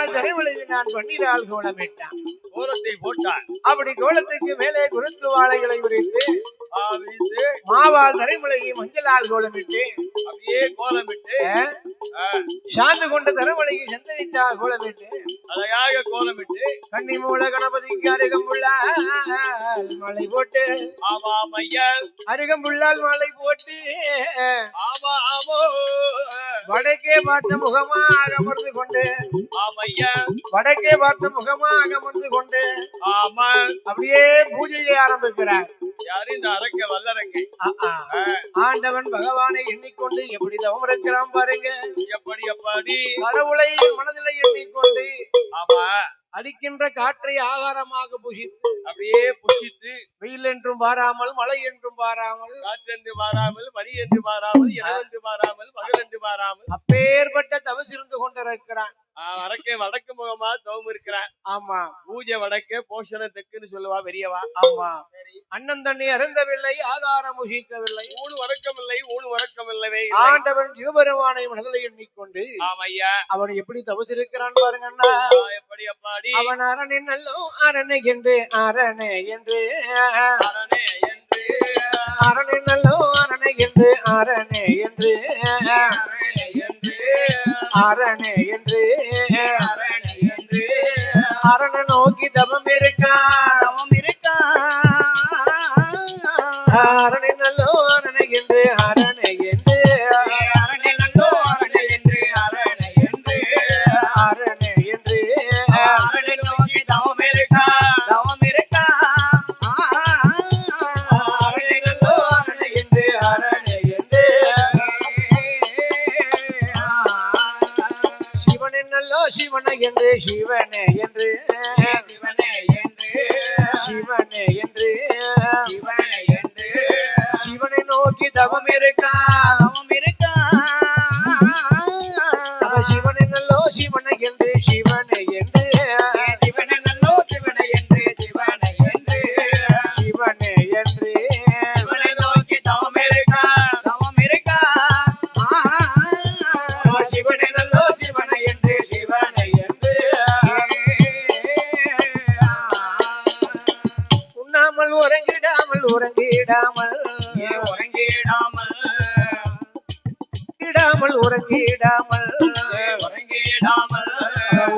மாவால் தரைமலையில் நான் பண்ணினால் கோலமிட்டான். கோலத்தை போட்டான். அப்படி கோலத்துக்கு மேலே குருத்து வாழைகளை விரித்து மாவால் தரைமலையை மஞ்சளால் கோலமிட்டு அப்படியே கோலமிட்டு சாந்து கொண்ட தரைமலையை சந்தனித்தால் கோலமிட்டு அழகாக கோலமிட்டு கன்னி மூல கணபதிக்கு அருகம்புள்ளால் மலை போட்டு ஆமாம் ஐயா அருகம்புள்ளால் மலை போட்டு ஆமா ஆமோ வடக்கே பார்த்த முகமாக அமர்ந்து கொண்டு ஆமையா வடக்கே பார்த்த முகமாக அமர்ந்து கொண்டு ஆமா அப்படியே பூஜையை ஆரம்பிக்கிறார். யாரு இந்த அரக்க வல்லரக்கை ஆண்டவன் பகவானை எண்ணிக்கொண்டு எப்படி தவம் இருக்கிறான் பாருங்க. எப்படி கடவுளை மனதில் எண்ணிக்கொண்டு ஆமா அடிக்கின்ற காற்றை ஆகாரமாக புஷித்து அப்படியே புஷித்து வெயில் என்றும் பாராமல் மழை என்றும் பாராமல் காற்றென்று பாராமல் மணி என்று பாராமல் இரவென்று பாராமல் பகல் என்று பாராமல் அப்பேற்பட்ட தவசிருந்து கொண்டிருக்கிறான். வடக்கே வடக்கு முகமா தவம் இருக்கிறான். ஆமா பூஜை வடக்கு போஷணம் தெக்குன்னு சொல்லுவா பெரியவா. ஆமா அண்ணன் தண்ணி அருந்தவில்லை ஆகாரம் புஷிக்கவில்லை ஊழு வடக்கமில்லை ஊழு வடக்கமில்லை. ஆண்டவன் சிவபெருமானை மனதில் எண்ணிக்கொண்டு ஆமையா அவன் எப்படி தவசிருக்கிறான் பாருங்கண்ணா. எப்படி அப்பாடி அவன் அரணை நல்லோ அரணை என்று அரணை என்று அரணை நல்லோ அரணை என்று அரணை என்று அரணை என்று அரணை நோக்கி தவம் இருக்கா அரணை நல்லோ அரணை என்று அரணை என்று அரணை நல்லோ அரணை என்று அரணை என்று அரணை என்று அரணை நோக்கி தவம் இருக்கா அரணை நல்லோ அரணை என்று அரணை என்று சிவனை நல்லோ சிவனை என்று சிவனை என்று சிவனை என்று சிவனை நோக்கி தவம் இருக்கா சிவனை நல்லோ சிவனை என்று சிவனை என்று சிவனை நல்லோ சிவனை என்று சிவனை என்று சிவனை என்று சிவனை நோக்கி தவம் இருக்கா சிவனை நல்லோ சிவனை என்று சிவனை என்று உண்ணாமல் உறங்கிடாமல் உறங்கிடாமல்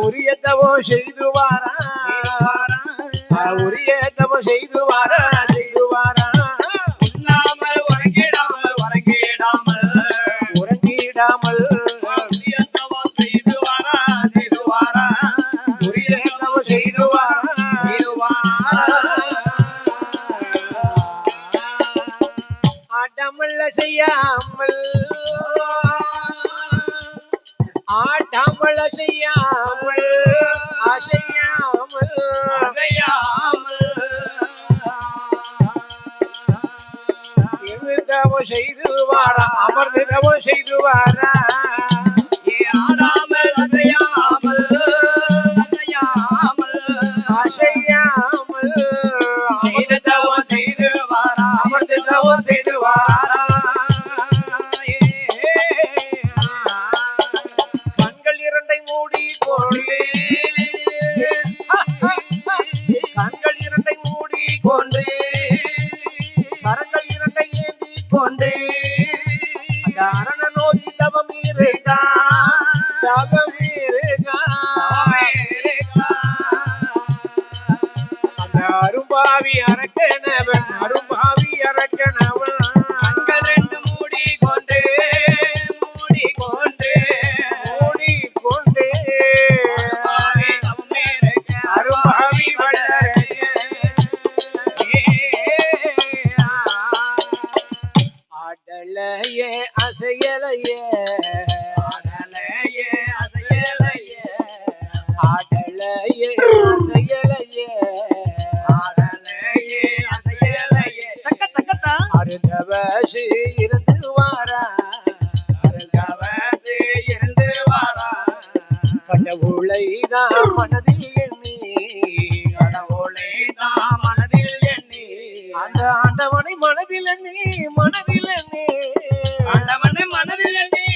உரிய தவோ செய்து வாரா உரிய தவோ செய்து வாரா உண்ணாமல் உறங்கிடாமல் உரிய தவோ செய்து வாரா ஆட்டாமல் செய்யாமல் அசையாமல் தவம் செய்து வாரா அமர்ந்து தவம் செய்து வாரா ஆடாமல் அசையாமல் தவம் செய்து வாரா அமர்ந்து தவம் செய்து வாரா கண்கள் இரண்டை மூடி கொண்டு கரங்கள் இரண்டை ஏந்தி கொண்டு அரண நோக்கி தவம் இருக்கா அந்த அரும்பாவி அரக்கனவன் கண்கள் ரெண்டு மூடி கொண்டு அரும்பாவி ஆடலையே அசையலையே அருந்தவசி இருந்து வாரா கடவுளை தான் மனதில் எண்ணி அந்த ஆண்டவனை மனதில் எண்ணி ஆண்டவனை மனதில் எண்ணி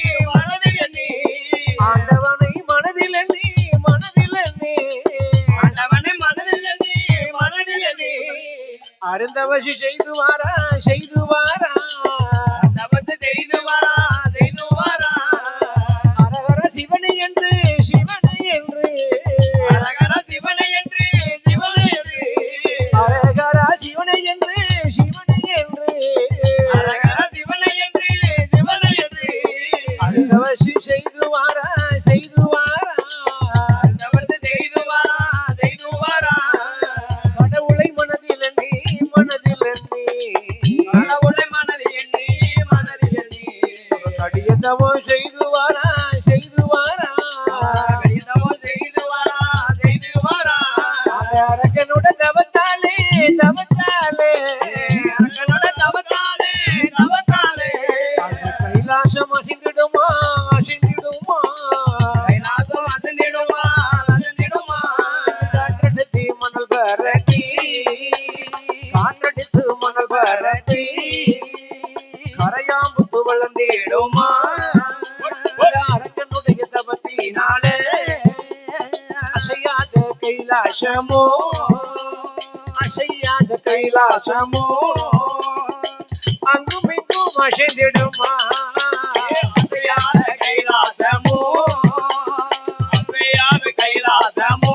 அருந்தவசி செய்து வாரா செய்து வாரா தவத்தை செய்து வாரா செய்து வாரா அரகர சிவனை என்று சிவனை என்று அரகர சிவனை என்று சிவனை என்று அரகர சிவனை என்று சிவனை என்று அரகர சிவனை என்று சிவனை என்று அருந்தவசி செய்து வாரா செய்து வாரா தவத்தை செய்து வாரா செய்து வாரா கடவுளை மனதில் எண்ணி மனதில் எண்ணி கடவுளை மனதில் எண்ணி மனதில் எண்ணி கடிய தவம் செய்து வாரா செய்து வாரா தவம் செய்து வாரா செய்து வாரா அரக்கனோட தவத்தாலே தவத்தாலே அரக்கனோட தவத்தாலே தவத்தாலே அந்த கைலாசம் அசிந்திடுமா அசிந்திடுமா கைலாசம் அசந்திடுமா அசந்திடுமா காற்றடித்து மணல் பரட்டி காற்றடித்து மணல் பரட்டி கரையாம்புத்து வளர்ந்திடுமா அரக்கனுடைய தவத்தினாலே அசையாத கைலாசமோ அசையாத கைலாசமோ அங்கும் இங்கும் அசைந்திடுமா அசையாத கைலாசமோ அசையாத கைலாசமோ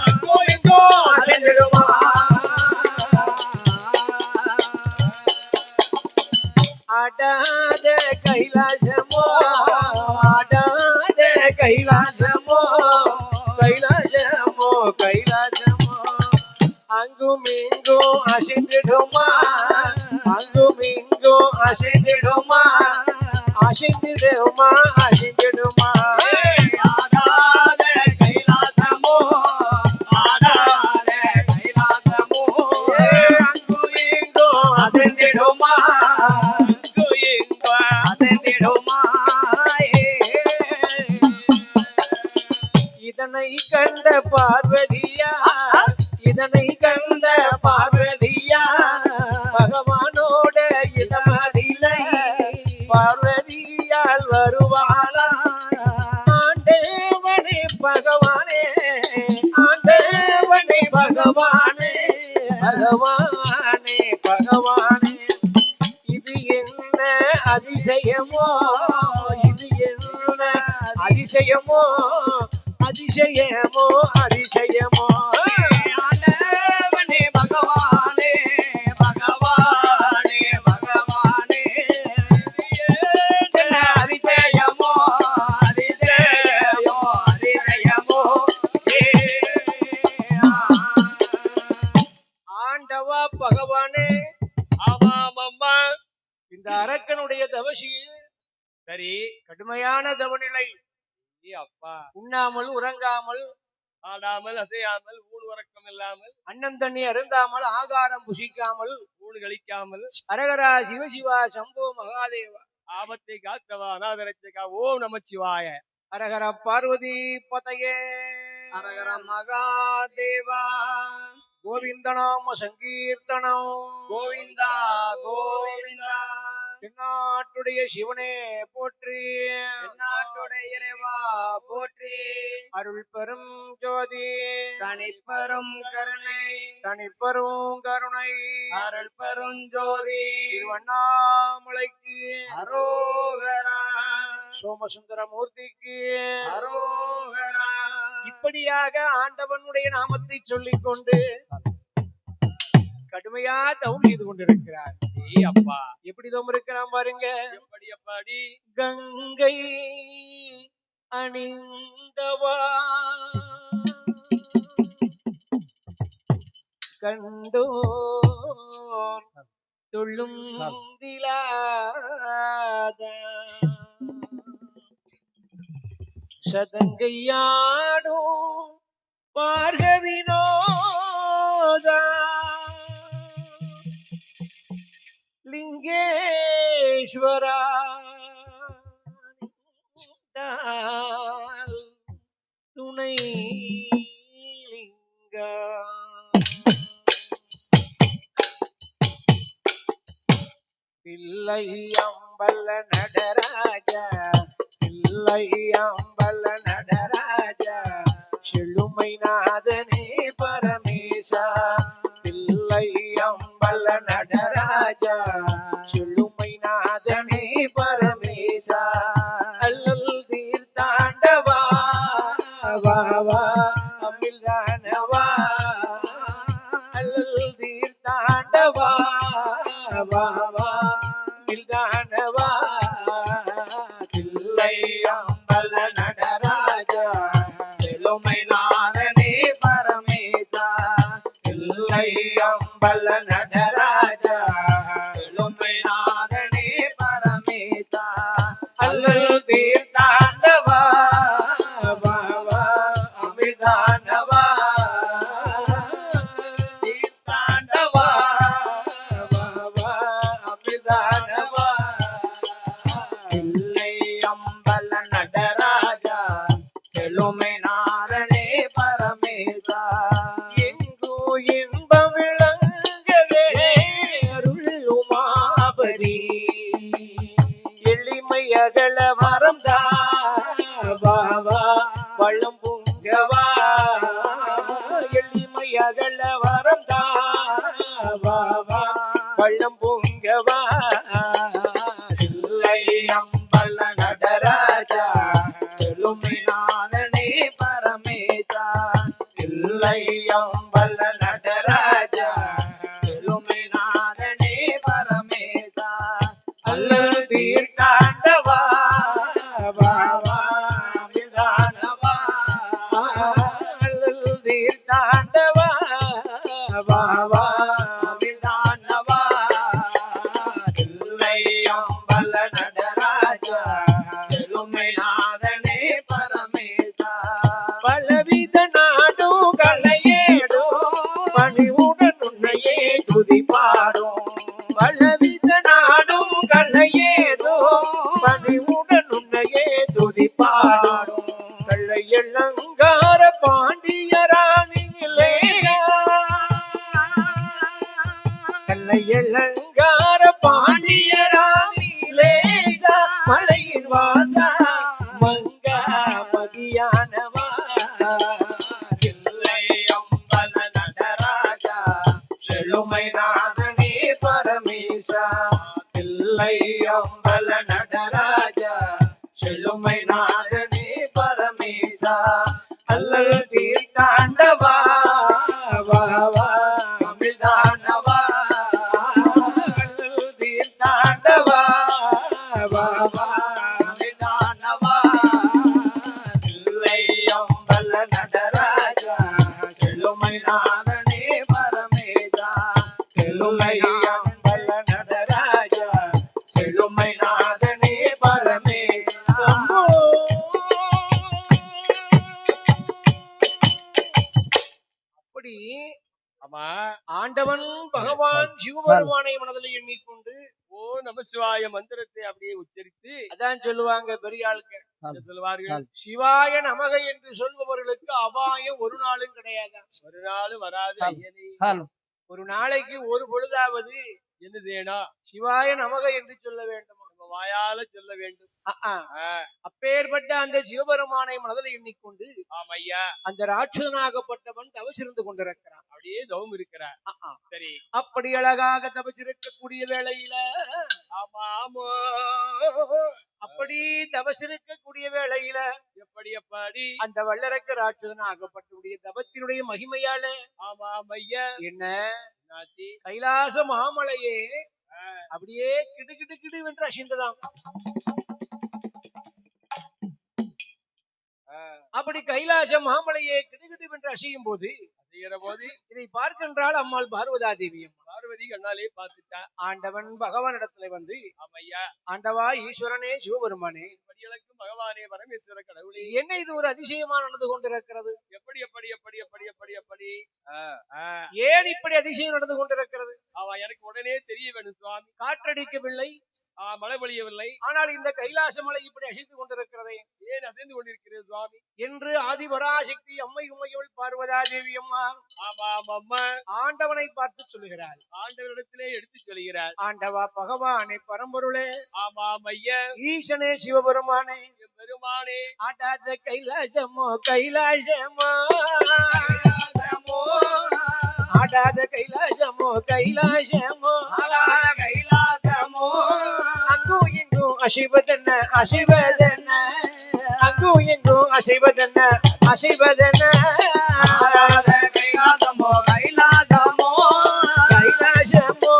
அங்கோ இங்கோ அசைந்திடுமா ஆடாத கைலாசமோ ஆடாத கைலாசமோ கைலாசமோ கைலாசமோ அங்கும் இங்கும் அசைந்திடுமா அங்கும் இங்கும் அசைந்திடுமா அசைந்திடுமா அசைந்திடுமா ஆடாத கைலாசமோ ஆடாத கைலாசமோ அங்கும் இங்கும் அசைந்திடுமா அங்கோ இங்கோ அசைந்திடுமா இதனை கண்ட பார்வதியா இதனை கண்ட பார்வதியா பகவானோட இடமதிலை பார்வதியால் வருவாளா ஆண்டவனே பகவானே ஆண்டவனே பகவானே பகவானே பகவானே இது என்ன அதிசயமோ இது என்ன அதிசயமோ அதிசயமோ அதிசயமோ ஆண்டவனே பகவானே பகவானே பகவானே என்ன அதிசயமோ அதிசயமோ அதிசயமோ ஆண்டவா பகவானே ஆமாம் அம்மா இந்த அரக்கனுடைய தவசியில் சரி கடுமையான தவநிலை அப்பா உண்ணாமல் உறங்காமல் ஆடாமல் அசையாமல் ஊன் உறக்கம் இல்லாமல் அன்னம் தண்ணி அருந்தாமல் ஆகாரம் புசிக்காமல் ஊன் கழிக்காமல் அரகரா சிவசிவா சம்போ மகாதேவா ஆபத்தை காத்தவா அநாதரட்சகா ஓம் நமச்சிவாய அரகர பார்வதி பதையே அரகர மகாதேவா கோவிந்தநாம சங்கீர்த்தனம் கோவிந்தா கோவிந்தா தென்னாட்டுடைய சிவனே போற்றி நாட்டுடைய இறைவா போற்றி அருள் பெரும் ஜோதி தனிப்பெரும் கருணை தனிப்பெரும் கருணை அருள் பெரும் ஜோதி திருவண்ணாமலைக்கு அரோகரா சோமசுந்தரமூர்த்திக்கு அரோகரா இப்படியாக ஆண்டவனுடைய நாமத்தை சொல்லிக் கொண்டு கடுமையா தவம் செய்து கொண்டிருக்கிறார். அப்பா எப்படி தவம் இருக்கிறான் பாருங்க. எப்படி அப்பாடி கங்கை அணிந்தவா கண்டோர் தொள்ளும் திலாத சதங்கையாடும் பார்கவினோதா லிங்கேஸ்வரா துணை லிங்கா பிள்ளை அம்பல நடராஜா பிள்ளை அம்பல நடராஜா செழுமை நாதனே பரமேசா பிள்ளை வா வா அமிழ்தானவா அல்லல் தீர்த்தாண்டவா வா வா அமிழ்தானவா தில்லை அம்பல நடராஜா செழுமை நாதனே பரமேசா தில்லை அம்பல நடராஜா செழுமை நாதனே பரமேசா அல்லல் தீர்த்தாண்டவா வா வா அமிர்தானவா தீர்த்தாண்டவா வா வா அமிர்தானவா தில்லை அம்பல நடராஜா செழுமை நாதனே பரமேசா எங்கோ இன்பம் விளங்கவே அருள் உமாபதி எளிமை அகல வரம் தா பாவா வள்ளம் பொங்கவா எளிமை அகல வரம் தா பாவா வள்ளம் பொங்கவா தில்லை அம்பல நடராஜா செழுமை நாதனே பரமேசா தில்லை அம்பல நடராஜா செழுமை நாதனே பரமேசா அல்லல் தீர்த்தாண்டவா வா வா அமிர்தானவா அல்லல் தீர்த்தாண்டவா வா வா அமிர்தானவா தில்லை அம்பல நடராஜா செழுமை நாதனே பரமேசா பலவித நாடும் கலையேடும் பணிவுடன் உன்னையே துதி பாடும் பலவித நாடும் கலையேதோ பணிவுடன் உன்னையே துதி பாடும் கள்ளை எள்ளங்கார பாண்டியராணியிலே கள்ளை எள்ளங்கார பாண்டியராணியிலே மலையின் வாசா மங்கா மகியானவா தில்லை அம்பல நடராஜா செழுமை நாதனே பரமேசா தில்லை அம்பல நடராஜா செழுமை நாதனே பரமேசா அல்லல் தீர்த்தாண்டவா வா வா அமிழ்தானவா அல்லல் தீர்த்தாண்டவா வா வா அமிழ்தானவா தில்லை அம்பல நடராஜா செழுமை நாதனே பரமேசா செழுமை அம்பல நடராஜா செழுமை நாதனே பரமேசா அப்படி ஆமா ஆண்டவன் பகவான் சிவபெருமானை மனதில் எண்ணிக்கொண்டு ஓ நமசிவாய மந்திரத்தை அப்படியே உச்சரித்து அதான் சொல்லுவாங்க பெரிய ஆளுங்க என்ன சொல்வார்கள் சிவாய நமக என்று சொல்பவர்களுக்கு அபாயம் ஒரு நாளும் கிடையாது ஒரு நாள் வராது ஐயனே. ஒரு நாளைக்கு ஒரு பொழுதாவது என்ன செய்யணும் சிவாய நமக என்று சொல்ல வேண்டும் நம்ம வாயால சொல்ல வேண்டும் அப்பேற்பட்ட அந்த சிவபெருமானை மனதில் எண்ணிக்கொண்டு ஆமையா அந்த ராட்சதனாகப்பட்டவன் தவசிருந்து கொண்டிருக்கிறான் அப்படியே தவம் இருக்கிறார் சரி அப்படி அழகாக தவசிருக்கக்கூடிய வேளையில ஆமா ஆமா அப்படி தவசிருக்கக்கூடிய வேளையில எப்படி எப்படி அந்த வல்லரக்க ராட்சதனாகப்பட்டுடைய தவத்தினுடைய மகிமையால ஆமா ஐயா என்ன என்னாச்சு கைலாச மாமலையே அப்படியே கிடு கிடு வென்று அசிந்ததாம் அப்படி கைலாச மாமலையே கிடுகிடு என்று அசையும் போது இதை பார்க்கின்றாள் அம்மாள் பார்வதா தேவி. பார்வதி கண்ணாலே பார்த்துட்டா. ஆண்டவன் பகவானிடத்துல வந்து, ஆமையா ஆண்டவா ஈஸ்வரனே சிவபெருமானே, படியளக்கும் பகவானே பரமேஸ்வர கடவுளே, என்ன இது ஒரு அதிசயமா நடந்து கொண்டிருக்கிறது? எப்படி எப்படி எப்படி எப்படி எப்படி எப்படி ஏன் இப்படி அதிசயம் நடந்து கொண்டிருக்கிறது? எனக்கு உடனே தெரிய வேண்டும் சுவாமி. காற்றடிக்கவில்லை, மழை பொழியவில்லை, ஆனால் இந்த கைலாச மலை இப்படி அசைந்து கொண்டிருக்கிறதே, ஏன் அசைந்து கொண்டிருக்கிறது சுவாமி என்று ஆதிபராசக்தி அம்மை உமையவள் பார்வதா தேவி அம்மா ஆண்டவனை பார்த்து சொல்லுகிறாள். ஆண்டவரிடத்திலே எடுத்து சொல்கிறாள். ஆண்டவா பகவானே பரம்பொருளே, ஆமாம் ஐயா, ஈசனே சிவபெருமானே, பெருமானே, ஆட்டாத கைலாசமோ கைலாசமோ ஆடாத கைலாசமோ கைலாசமோ கைலாசமோ அங்கும் இங்கும் அசிவதென்ன அசிவதென்ன அங்கும் எங்கும் அசைவதென்ன அசைவதென்ன ஆராத கைலாசமோ கைலாசமோ கைலாசமோ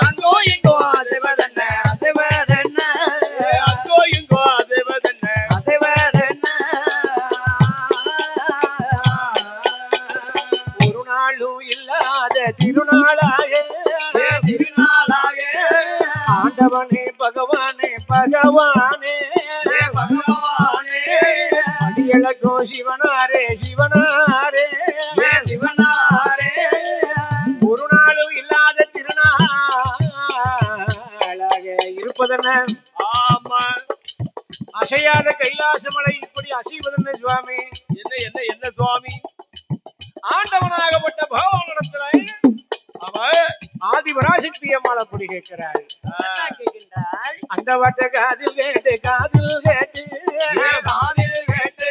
அங்கோ இங்கோ அசைவதென்ன அசைவதென்ன அங்கோ இங்கோ அசைவதென்ன அசைவதென்ன ஒரு நாளும் இல்லாத திருநாளாக திருநாளாக ஆண்டவனே பகவானே பகவானே பகவானே அடியளக்கும் சிவனாரே சிவனாரே சிவனாரே ஒரு நாளும் இல்லாத திருநாளாக இருப்பதென்ன ஆமா அசையாத கைலாசமலை இப்படி அசைவதென்ன சுவாமி என்ன என்ன என்ன சுவாமி ஆண்டவனாகப்பட்ட பகவானிடத்துல ஆமா ஆதி பராசக்தி அம்மாள் அப்படி கேட்கிறாள் கேட்கின்றாள் அந்த வார்த்தை காதில் கேட்டு காதில் கேட்டு காதில் கேட்டு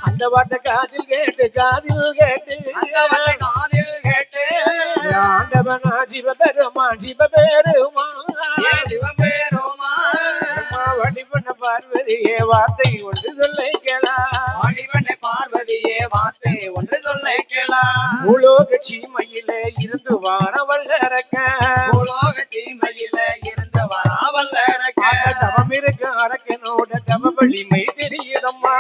அந்த வார்த்தை காதில் கேட்டு காதில் கேட்டு காதில் கேட்டு ஆண்டவனா சிவபெருமான் சிவபெருமான் சிவபெருமா வடிவன பார்வதியே வார்த்தை ஒன்று சொல்லை கேளா வாடிவண்ணை பார்வதியே வார்த்தை ஒன்று சொல்லை கேளா பூலோக சீமையிலே இருந்து வார வல்லரக்க பூலோக சீமையில இருந்து வராவல்ல தவம் இருக்கு அரக்கனோட தவ வலிமை தெரியுதம்மா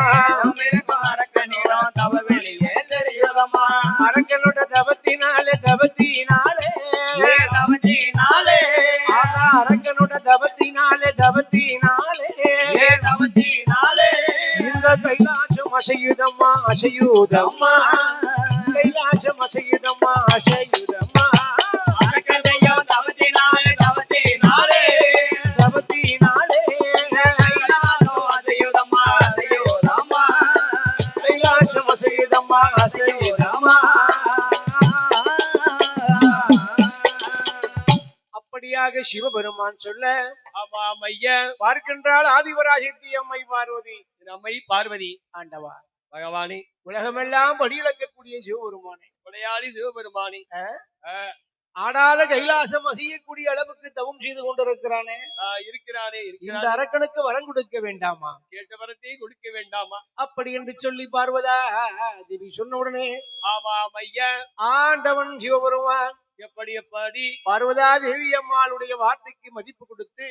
அரக்கனிடம் தவ வெளியே தெரியுதம்மா அரக்கனோட தவத்தினாலே தவத்தினாலே தவத்தினாலே அரக்கனோட தவத்தினாலே தவத்தினாலே தவத்தினாலே இந்த கைலாசம் அசையுதம்மா அசையுதம்மா கைலாசம் அசையுதம்மா அசையுதம்மா அரக்கனையும் தவத்தினாலே தவத்தினாலே தவத்தினாலே கைலாசம் அசையுதம்மா அசையுதம்மா கைலாசம் அசையுதம்மா அசையுதம்மா அப்படியாக சிவபெருமான் சொல்ல ஆமா மையா பார்க்கின்றாள் ஆதிபராசக்தி அம்மை பார்வதி நம்மை பார்வதி ஆண்டவா பகவானே உலகமெல்லாம் படியிழக்கக்கூடிய சிவபெருமானே கொடையாளி சிவபெருமானே ஆடாத கைலாசம் அசையக்கூடிய அளவுக்கு தவம் செய்து கொண்டிருக்கிறானே இருக்கிறானே இந்த இருக்கிறானே அரக்கனுக்கு வரம் கொடுக்க வேண்டாமா கேட்ட வரத்தை கொடுக்க வேண்டாமா அப்படி என்று சொல்லி பார்வதா தேவி சொன்ன உடனே ஆமா மையா ஆண்டவன் சிவபெருமான் எப்படி எப்படி பார்வதா தேவி அம்மாளுடைய வார்த்தைக்கு மதிப்பு கொடுத்து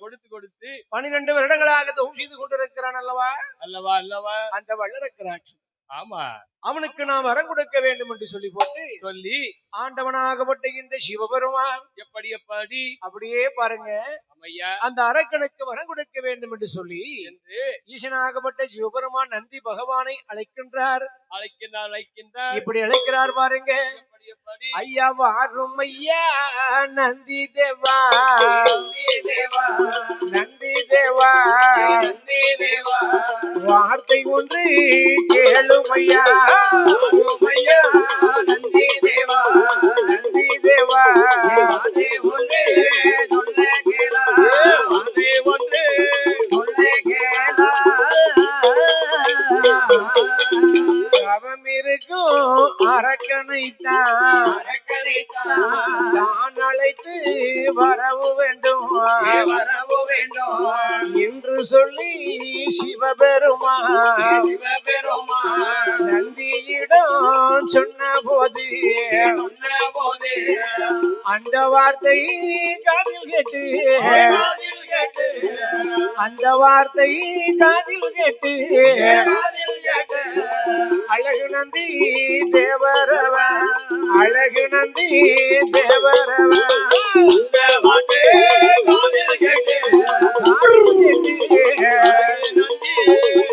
கொடுத்து கொடுத்து 12 வருடங்களாக தவம் செய்து கொண்டிருக்கிறான் அல்லவா அல்லவா அல்லவா அந்த வல்லரக்கராட்சி ஆமா அவனுக்கு நாம் வரம் கொடுக்க வேண்டும் என்று சொல்லி போட்டு சொல்லி ஆண்டவனாகப்பட்ட இந்த சிவபெருமான் எப்படி எப்படி அப்படியே பாருங்க அம்மையா அந்த அரக்கனுக்கு வரம் கொடுக்க வேண்டும் என்று சொல்லி என்று ஈசனாகப்பட்ட சிவபெருமான் நந்தி பகவானை அழைக்கின்றார் அழைக்கின்றார் இப்படி அழைக்கிறார் பாருங்க எப்படி எப்படி ஐயா வாரும் ஐயா நந்தி தேவா நந்தி தேவா நந்தி தேவா வார்த்தை ஒன்று கேளும் ஐயா ஐயா நந்தி தேவா நந்தி தேவா அதே ஒன்றே சொல்ல கேளா அதே ஒன்று சொல்ல கேளா அவம் இருக்கும் அரக்கனைத்தான் நான் அழைத்து வரவு வேண்டும் வரவு வேண்டும் என்று சொல்லி சிவபெருமான் சிவபெருமான் நந்தியிடம் சொன்ன போது சொன்ன போதே அந்த வார்த்தை காதில் கேட்டு காதில் கேட்டு அந்த வார்த்தை காதில் கேட்டு காதில் கேட்டு அழகு நந்தி தேவரவ அழகு நந்தி தேவரவ இந்த வார்த்தை காதில் கேட்டு காதில் கேட்டு நந்தி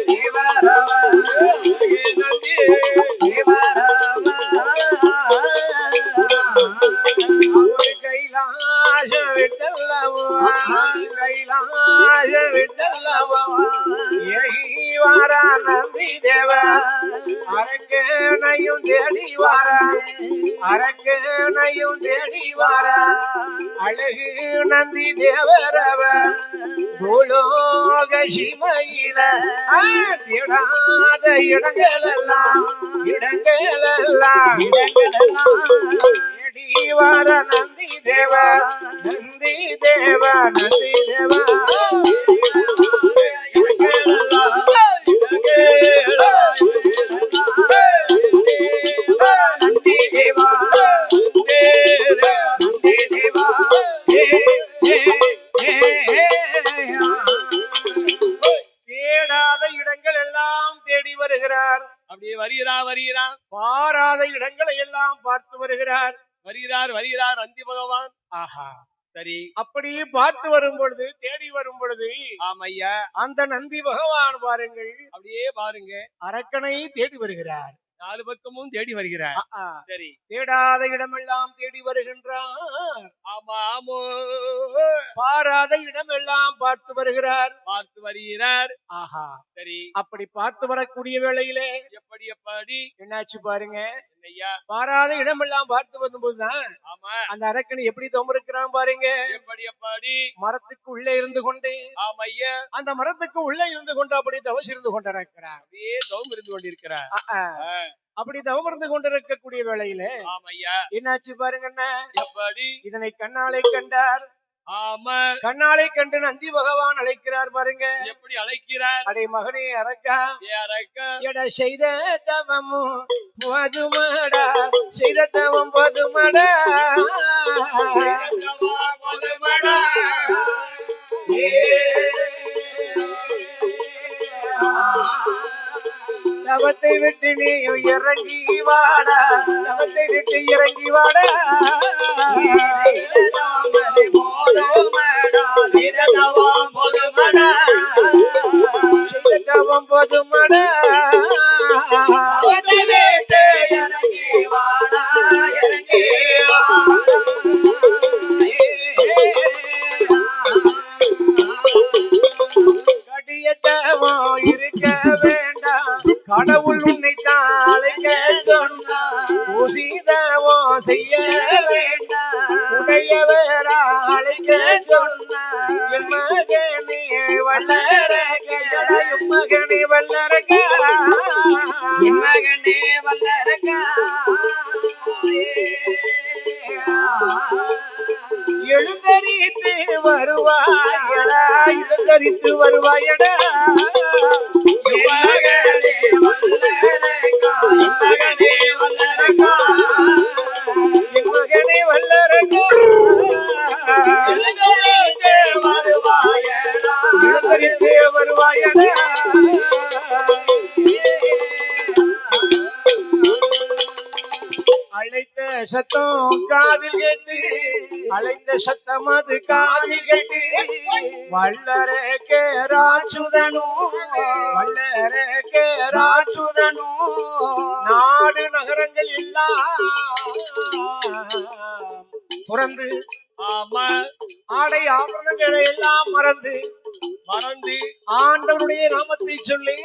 தேவரவ நந்தி தேவரவ அவர் கைலாச விட்டல்லவோ கைலாச விட்டல்லவோ ஏகி வாரா நந்தி தேவ அரக்கனையும் தேடி வாரா அரக்கனையும் தேடி வாரா அழகு நந்தி தேவரவ பூலோக சிமையில திடாத இடங்களெல்லாம் இடங்களெல்லாம் தேடி வார நந்தி தேவ நந்தி தேவ நந்தி தேவ அப்படியே வருகிறார் பாராத இடங்களை எல்லாம் பார்த்து வருகிறார். வருகிறார் நந்தி பகவான். ஆஹா, சரி, அப்படி பார்த்து வரும் பொழுது, தேடி வரும் பொழுது, ஆமையா, அந்த நந்தி பகவான் பாருங்கள் அப்படியே பாருங்க, அரக்கனை தேடி வருகிறார். 4 பக்கமும் தேடி வருகிறார். சரி, தேடாத இடமெல்லாம் தேடி வருகின்றார். ஆமா, பாராத இடமெல்லாம் பார்த்து வருகிறார். ஆஹா, சரி, அப்படி பார்த்து வரக்கூடிய வேளையிலே எப்படி என்னாச்சு பாருங்க. ஐயா, பாராத இடமெல்லாம் பார்த்து வரும்போதுதான் ஆமா, அந்த அரக்கனை எப்படி தோம்பிருக்கிறான் பாருங்க. எப்படி மரத்துக்கு உள்ளே இருந்து கொண்டு, ஆமையா, அந்த மரத்துக்கு உள்ளே இருந்து கொண்டு அப்படி தவசி இருந்து கொண்டிருக்கிறார். அப்படியே தவம் இருந்து கொண்டிருக்கிறார். அப்படி தவம் இருந்து கொண்டிருக்கக்கூடிய வேளையில ஆமையா, என்னாச்சு பாருங்க. எப்படி இதனை கண்ணாலே கண்டார். ஆமா, கண்ணாலை கண்டு நந்தி பகவான் அழைக்கிறார் பாருங்க. எப்படி அழைக்கிறார்? அடே மகனே அரக்கா, எட செய்த தவமும் போதுமடா, செய்த தவம் போதுமடா, தவத்தை விட்டு நீ இறங்கி வாடா, தவத்தை விட்டு இறங்கி வாடா, தவம் போதுமடா, இறங்கி வாடா, இறங்கி கடிய தவம் இருக்க வேண்டாம், கடவுள் உன்னை தாளைக்க சொன்னா, ஊசிதவோ செய்ய வேண்டாம், உடையவர அழைக்க சொன்னா, என் மகனே வல்லரக, என் மகனே வல்லரக, என் மகனே வல்லரக, எழுந்தரித்து வருவாயடா, எழுந்தரித்து வருவாயடா, மகனே வல்லரகா, மகனே வல்லரகா, என் மகனே வல்லரகா, எழுந்தரித்து வருவாயடா, எழுந்தரித்து வருவாயடா. அழைத்த சத்தம் காதில் கேட்டு, அழைத்த சத்தம் அது காதில் கேட்டு, வல்லரகே ராட்சுதனும், வல்லரகே ராட்சுதனும், நாடு நகரங்கள் எல்லாம் துறந்து, ஆமா, ஆடை ஆபரணங்களை எல்லாம் மறந்து ஆண்டவருடைய நாமத்தை சொல்லி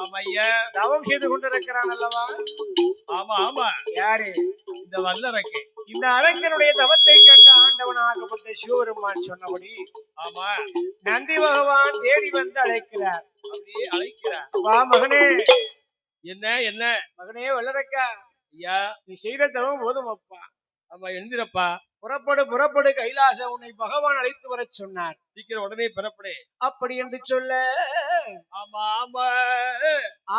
ஆமையா தவம் செய்து கொண்டிருக்கிறான் அல்லவா. ஆமா, யாரு? இந்த வல்லரக்கே. இந்த அரக்கனுடைய தவத்தை கண்டு ஆண்டவனாகப்பட்ட சிவபெருமான் சொன்னபடி ஆமா, நந்தி பகவான் தேடி வந்து அழைக்கிறார். அப்படியே அழைக்கிறார். வா மகனே. என்ன மகனே வல்லரக்கா, ஐயா, நீ செய்த தவம் போதும் அப்பா. ஆமா, எழுந்திரப்பா, புறப்படு கைலாசம், உன்னை பகவான் அழைத்து வர சொன்னார். சீக்கிரம் உடனே புறப்படு. அப்படி என்று சொல்ல, ஆமா,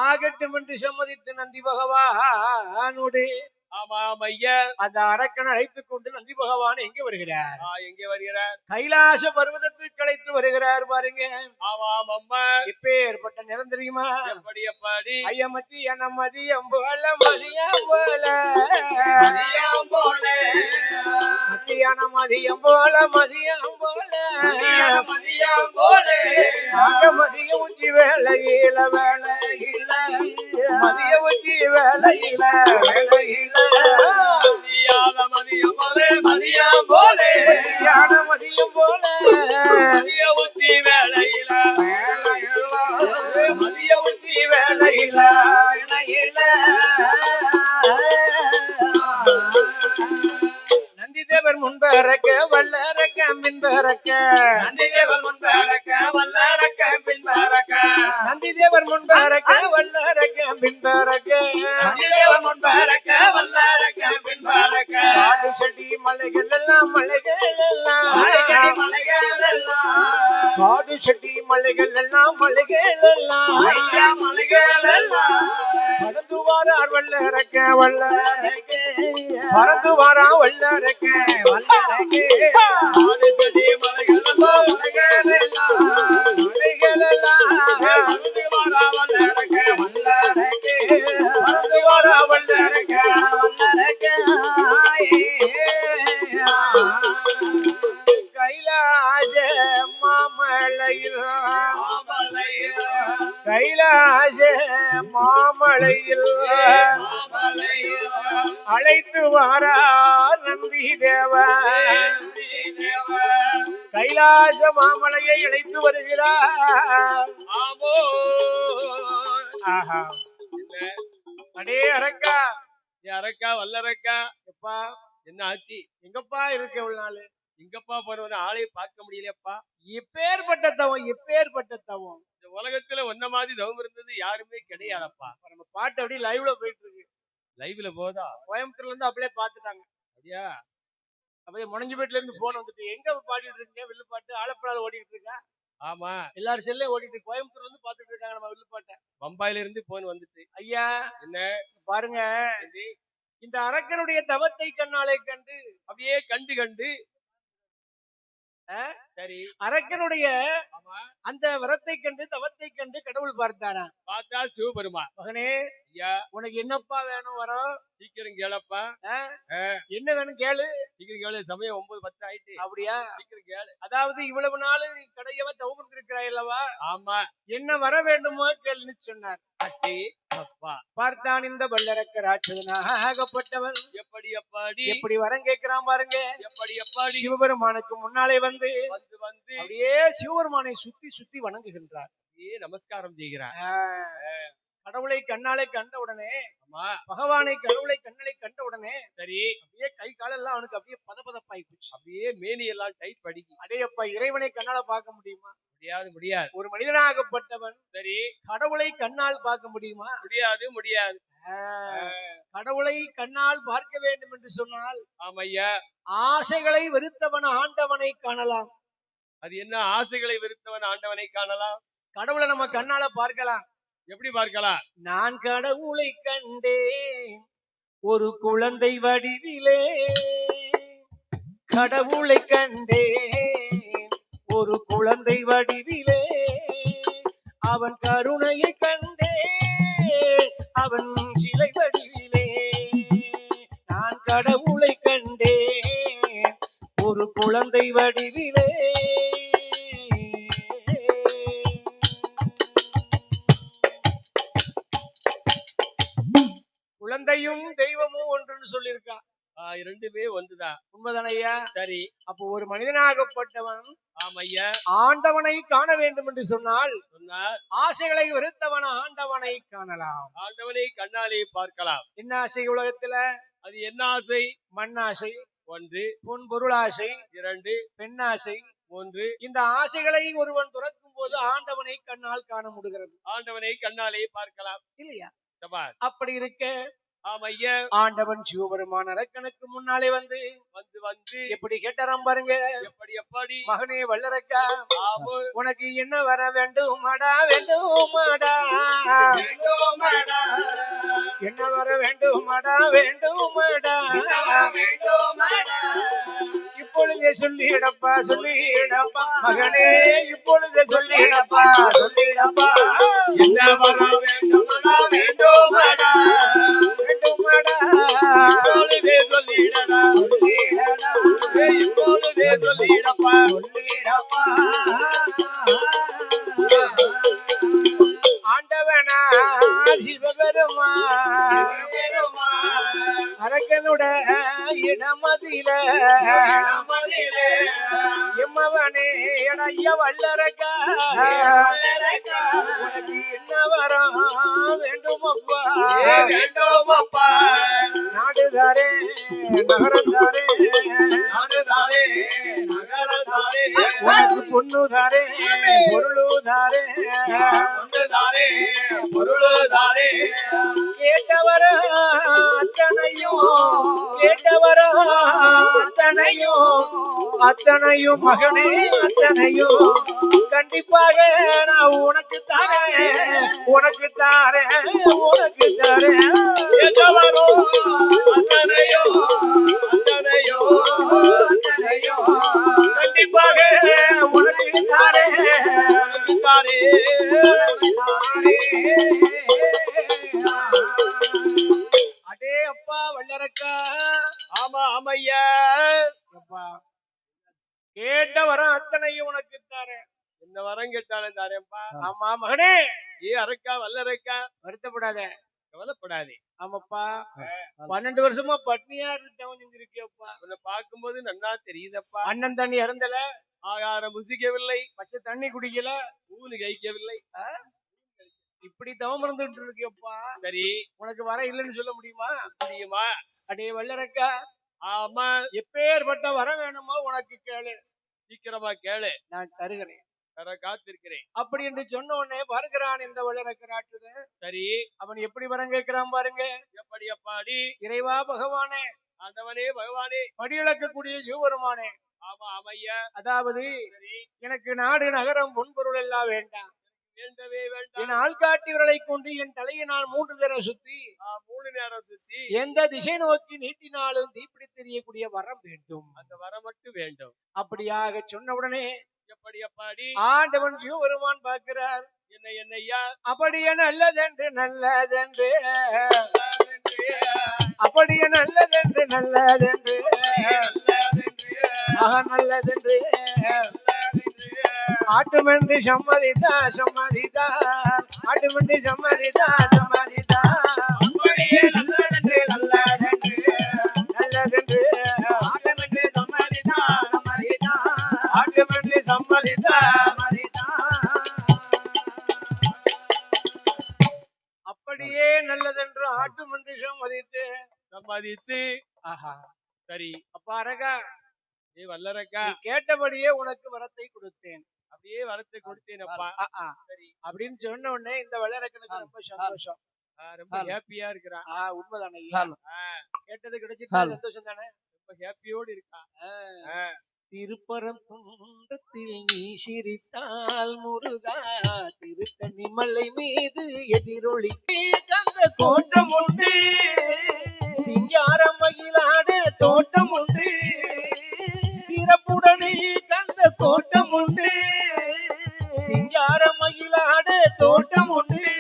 ஆகட்டும் என்று சம்மதித்து நந்தி பகவானோடு ஆமா ஐயா, அந்த அரக்கனை அழைத்துக் கொண்டு நந்தி பகவான் எங்கே வருகிறார்? எங்கே வருகிறார்? கைலாச பர்வதத்திற்கு அழைத்து வருகிறார் பாருங்க. ஆமாம் அம்மா. இப்ப ஏற்பட்ட நிறம் தெரியுமா? எப்படி? ஐயமத்தியான மதியம் போல மதியம் போல மத்தியான மதியம் போல மதியம் போல மதிய உச்சி வேலையில மதிய உச்சி வேலையில மதியம் போல மதியம் போல மதிய உச்சி வேலையில மதிய உச்சி வேலையில நந்திதேவர் முன்பறக்க வல்லரக்க பின்பறக்க நந்திதேவர் முன்பறக்க வல்லரக்க பின்பறக்க நந்திதேவர் முன்பறக்க வல்லரக்க பின்பறக்க நந்திதேவர் முன்பறக்க வல்லரக்க பின்பறக்க காடு செடி மலைகள் எல்லாம் காடு செடி மலைகள் எல்லாம் பறந்து வாரார் வல்லரக்க பறந்து வாரா வல்லரக்க காடு செடி மலைகள் எல்லாம் மலைகள் எல்லாம் பறந்து வாரா வல்லரக்க பறந்து வர வல்லரக்க கைலாச மாமலையில் கைலாச மாமலையில் அழைத்து வாரார் நந்தி தேவன் கைலாச மாமலையை அழைத்து வருகிறார். ஆஹா அடே அரக்கா அரக்கா வல்லரக்கா எப்பா என்ன ஆச்சு? எங்கப்பா இருக்க இவ்வளவு நாள்? எங்கப்பா போறவன ஆளையும் பார்க்க முடியலப்பா. எப்பேற்பட்ட தவம் எப்பேற்பட்ட தவம். இந்த உலகத்துல ஒன்ன மாதிரி தவம் இருந்தது யாருமே கிடையாதப்பா. நம்ம பாட்டு அப்படியே லைவ்ல போயிட்டு இருக்கு. லைவ்ல போதா? கோயம்புத்தூர்ல இருந்து அப்படியே பாத்துட்டாங்க. அப்படியா? அப்படியே முனஞ்சிபேட்ல இருந்து போன் வந்துட்டு எங்க பாடிட்டு இருக்கீங்க? வில்லு பாட்டு ஆலப்புழால ஓடிட்டு இருக்கா? ஆமா, எல்லாரும் செல்லே ஓடிட்டு கோயம்புத்தூர்ல இருந்து பாத்துட்டு இருக்காங்க நம்ம வில்லு பாட்டை. பம்பாயில இருந்து போன் வந்துச்சு. ஐயா என்ன பாருங்க, இந்த அரக்கனுடைய தவத்தை கண்ணாலே கண்டு அப்படியே கண்டு கண்டு சரி அரக்கனுடைய அந்த வரத்தை கண்டு தவத்தை கண்டு கடவுள் பார்த்தாரா? பார்த்தா சிவபெருமா, மகனே ஐயா உனக்கு என்னப்பா வேணும் வரோம்? சீக்கிரம் கேளப்பா. என்ன வேணும் கேளு. சீக்கிரம் கேளு, சமயம் 9:10 ஆயிட்டு. அப்படியா? சீக்கிரம் கேளு. அதாவது இவ்வளவு நாள் கடையவ தவம் இருக்கிறாய் அல்லவா? ஆமா. என்ன வர வேண்டுமோ கேளுன்னு சொன்னார். பார்த்தான் இந்த வல்லரக்க ராட்சதனாகப்பட்டவன் எப்படி எப்படி எப்படி வரம் கேட்கிறான் பாருங்க. எப்படி எப்படி சிவபெருமானுக்கு முன்னாலே வந்து வந்து வந்து அப்படியே சிவபெருமானை சுத்தி சுத்தி வணங்குகின்றார். நமஸ்காரம் செய்கிறார். கடவுளை கண்ணாலே கண்ட உடனே, பகவானை கடவுளை கண்ணாலே கண்ட உடனே சரி அப்படியே கை காலெல்லாம் அவனுக்கு அப்படியே பதபதப்பாய் போச்சு. அப்படியே மேனி எல்லாம் டைட் படிக்கி. அடேயப்பா, இறைவனை கண்ணால பார்க்க முடியுமா? முடியாது முடியாது. ஒரு மனிதனாகப்பட்டவன் சரி கடவுளை கண்ணால் பார்க்க முடியுமா? முடியாது முடியாது. கடவுளை கண்ணால் பார்க்க வேண்டும் என்று சொன்னால் ஆமையா ஆசைகளை வெறுத்தவன் ஆண்டவனை காணலாம். அது என்ன ஆசைகளை வெறுத்தவன் ஆண்டவனை காணலாம்? கடவுளை நம்ம கண்ணால பார்க்கலாம். எப்படி பார்க்கலாம்? நான் கடவுளை கண்டேன் ஒரு குழந்தை வடிவிலே, கடவுளை கண்டேன் ஒரு குழந்தை வடிவிலே, அவன் கருணையை கண்டேன் அவன் சிலை வடிவிலே. நான் கடவுளை கண்டேன் ஒரு குழந்தை வடிவிலே. குழந்தையும் தெய்வமும் ஒன்றுன்னு சொல்லியிருக்கா. இரண்டுமே ஒன்றுதான். உண்மைதான ஐயா? சரி. அப்போ ஒரு மனிதனாகப்பட்டவன் ஆமையா ஆண்டவனை காண வேண்டும் என்று சொன்னால் சொன்னார் ஆசைகளை வெறுத்தவன் ஆண்டவனை காணலாம். ஆண்டவனை கண்ணாலே பார்க்கலாம். என்ன ஆசை உலகத்துல? அது என்ன ஆசை? மண்ணாசை 1, பொன் பொருளாசை 2, பெண்ணாசை 3. இந்த ஆசைகளை ஒருவன் துறக்கும் போது ஆண்டவனை கண்ணால் காண முடிகிறது. ஆண்டவனை கண்ணாலே பார்க்கலாம் இல்லையா? சபாஷ். அப்படி இருக்க ஆமையா ஆண்டவன் சிவபெருமான அரக்கனுக்கு முன்னாலே வந்து வந்து வந்து எப்படி கேட்டாராம் பாருங்க. எப்படி எப்படி மகனே வல்லரக்கா, ஆமா உனக்கு என்ன வர வேண்டுமாடா வேண்டுமாடா வேண்டுமாடா என்ன வர வேண்டுமாடா வேண்டுமாடா வேண்டுமாடா இப்பொழுதே சொல்லிடப்பா சொல்லிடப்பா மகனே, இப்பொழுதே சொல்லிடப்பா சொல்லிடப்பா. என்ன வர வேண்டுமாடா வேண்டுமாடா வேண்டுமாடா இப்பொழுதே சொல்லிடடா சொல்லிடடா இப்பொழுதே சொல்லிடப்பா சொல்லிடப்பா. ஆண்டவனா சிவபெருமான் அரக்கனுட இடமதில எம்மவனே எடைய வல்லரக்கா, உனக்கு என்ன வரம் வேண்டுமப்பா வேண்டுமப்பா. நாடுதாரே நகரந்தாரே நாடுதாரே நகரதாரே உனக்கு பொண்ணுதாரே பொருளுதாரே பொண்ணுதாரே பொருளுதாரே கேட்டவர அத்தனையும் கேட்டவர அத்தனையும் மகனே அத்தனையும் கண்டிப்பாக நான் உனக்கு தாரேன் உனக்கு தாரேன் உனக்கு தாரேன். எல்லவரோ அத்தனையோ அத்தனையோ அத்தனையோ கண்டிப்பாக உனக்கு தாரேன் உனக்கு தாரே. தாரேன். வல்லரக்கா ஆமா ஆமையா அப்பா கேட்ட வரம் அத்தனையும் உனக்கு தாரேன். என்ன வரம் கேட்டாலும் தாரேன்பா. ஆமா மகனே, ஏ அரக்கா வல்லரக்கா வருத்தப்படாத. கவலைப்படாதே. ஆமாப்பா 12 வருஷமா பட்னியா இருந்து தவம் செஞ்சிருக்கியப்பா. உன்னை பார்க்கும்போது நன்னா தெரியுதப்பா. அண்ணன் தண்ணி இறந்தல, ஆகாரம் புசிக்கவில்லை, பச்சை தண்ணி குடிக்கல, ஊனு கைக்கவில்லை. இப்படி தவம் இருந்துட்டு இருக்கியப்பா. சரி உனக்கு வர இல்லைன்னு சொல்ல முடியுமா? முடியுமா? அடே வல்லரக்கா, ஆமா எப்பேற்பட்ட வரம் வேணுமோ உனக்கு கேளு, சீக்கிரமா கேளு, நான் தருகிறேன். தர காத்திருக்கிறேன். அப்படி என்று சொன்ன உடனே வருகிறான் இந்த வல்லரக்கராட்டுது. சரி அவன் எப்படி வரம் கேட்கிறான் பாருங்க. எப்படி அப்பாடி? இறைவா பகவானே, ஆண்டவனே பகவானே, படியிழக்கக்கூடிய சிவபெருமானே, ஆமா ஆமையா. அதாவது சரி எனக்கு நாடு நகரம் பொன்பொருள் எல்லாம் வேண்டாம். வேண்டவே வேண்டாம். என் ஆள்காட்டியவர்களை கொண்டு என் தலையை நான் 3 தடவை சுத்தி 3 நேரம் சுத்தி எந்த திசை நோக்கி நீட்டினாலும் தீப்பிடி தெரியக்கூடிய வரம் வேண்டும். அந்த வரம் மட்டும் வேண்டும். அப்படியாக சொன்ன உடனே எப்படி அப்பாடி? ஆண்டவன் சிவபெருமான் பார்க்கிறார். என்ன என்னையா? அப்படியே நல்லதென்று நல்லதென்று, அப்படியே நல்லதென்று நல்லதென்று, ஆக நல்லதென்று ஆட்டுமென்று சம்மதித்தா சம்மதித்தா, ஆட்டுமென்று சம்மதித்தா சம்மதித்தா, அப்படியே நல்லதென்று நல்லதென்று நல்லதென்று ஆட்டமென்று சம்மதித்தா சம்மதித்தா ஆட்டுமென்று சம்மதித்தா. சம்மதித்தா. அப்படியே நல்லதென்று ஆட்டுமென்று சம்மதித்து, சம்மதித்து ஆஹா சரி அப்பா அரகா, நீ வல்லரக்கா நீ கேட்டபடியே உனக்கு வரத்தை கொடுத்தேன். அப்படியே வரத்தை கொடுத்தேனப்பா. சரி அப்படின்னு சொன்ன உடனே இந்த வல்லரக்கனுக்கு ரொம்ப சந்தோஷம். ரொம்ப ஹாப்பியா இருக்கிறான். உண்மைதானே? கேட்டது கிடைச்சிட்டு சந்தோஷம் தானே? ரொம்ப ஹாப்பியோடு இருக்கான். திருப்பரங்குன்றத்தில் நீ சிரித்தால் முருகா, திருத்தணி மலை மீது எதிரொலி கந்த கோட்டம் உண்டு, சிங்காரம் மகிழாட தோட்டம் உண்டு, சிறப்புடனே கந்த கோட்டம் உண்டு, சிங்காரம் மகிழாட தோட்டம் உண்டு,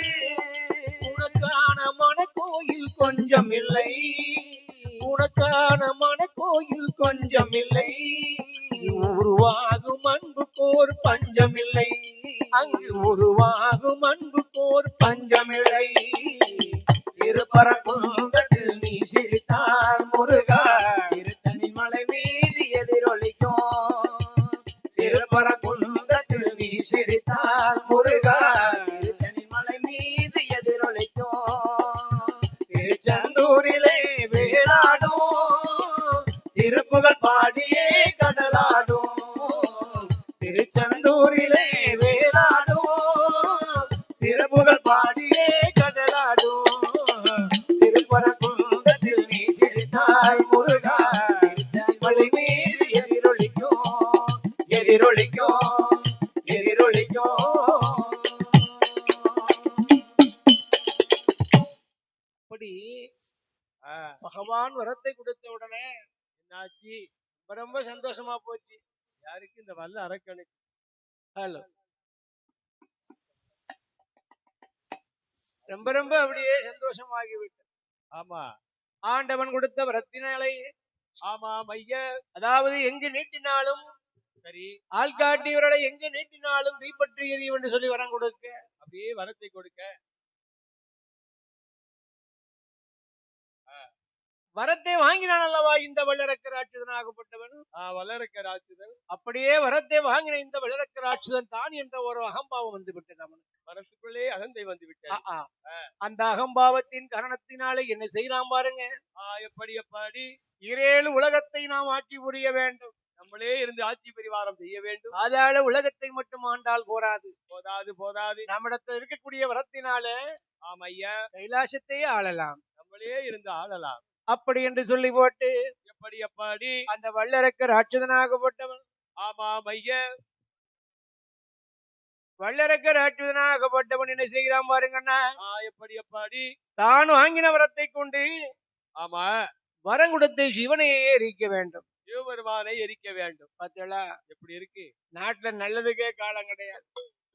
உனக்கான மனக்கோயில் கொஞ்சம் இல்லை, உனக்கான மனக்கோயில் கொஞ்சம் இல்லை, உருவாகும் அன்புக்கோர் பஞ்சமில்லை, அங்கு உருவாகும் அன்புக்கோர் பஞ்சமில்லை. திருப்பரங்குன்றத்தில் நீ சிரித்தால் முருகா, திருத்தணி மலை மீது எதிரொலிக்கும். திருப்பரங்குன்றத்தில் நீ சிரித்தால் முருகா, திருத்தணி மலை மீது எதிரொலிக்கும். திருச்செந்தூரிலே வேலாடும், திருப்புகழ் பாடியே கடலாடும், திருச்செந்தூரிலே வேலாடும், திருப்புகழ் பாடியே கடலாடும், திருப்பரங்குன்றத்தில் நீ சிரித்தாய் முருகா, மலை மீது எதிரொலிக்கும் எதிரொலிக்கும் எதிரொலிக்கும். அப்படி பகவான் வரத்தை கொடுத்த உடனே என்னாச்சு? ரொம்ப சந்தோஷமா போச்சு. யாருக்கு? இந்த வல்ல அரக்கனுக்கு. ஹலோ, ரொம்ப ரொம்ப அப்படியே சந்தோஷமாகிவிட்டது. ஆமா ஆண்டவன் கொடுத்த வரத்தினாலே, ஆமா மைய. அதாவது எங்கு நீட்டினாலும் சரி ஆள்காட்டியவர்களை எங்கு நீட்டினாலும் தீப்பற்றி எரியும் என்று சொல்லி வரம் கொடுக்க, அப்படியே வரத்தை கொடுக்க வரத்தை வாங்கினான் அல்லவா இந்த வல்லரக்கராட்சிதனாகப்பட்டவன். வல்லரக்க ராட்சதன் அப்படியே வரத்தை வாங்கின இந்த வல்லரக்கராட்சிதன் தான் என்ற ஒரு அகம்பாவம் வந்து விட்டது அவனுக்கு. மனசுக்குள்ளே அகந்தை வந்து விட்டார். அந்த அகம்பாவத்தின் காரணத்தினாலே என்ன செய்யலாம் பாருங்க. எப்படி அப்பாடி? 7 உலகத்தை நாம் ஆட்சி புரிய வேண்டும். நம்மளே இருந்து ஆட்சி பரிவாரம் செய்ய வேண்டும். அதால உலகத்தை மட்டும் ஆண்டால் போராது, போதாது போதாது. நம்மிடத்தில் இருக்கக்கூடிய வரத்தினால ஆமையா கைலாசத்தையே ஆளலாம், நம்மளே இருந்து ஆளலாம். அப்படி என்று சொல்லி போட்டு எப்படி அப்பாடி? அந்த வல்லரக்க ராட்சதனாகப்பட்டவன், ஆமா மைய. வல்லரக்க ராட்சதனாகப்பட்டவன் என்ன செய்கிறான் பாருங்கண்ணா. எப்படி அப்பாடி? தான் வாங்கின வரத்தை கொண்டு ஆமா வரம் கொடுத்த சிவனையே எரிக்க வேண்டும், சிவபெருமானை எரிக்க வேண்டும். பாத்தீங்களா? எப்படி இருக்கு நாட்டுல நல்லதுக்கே காலம் கிடையாது.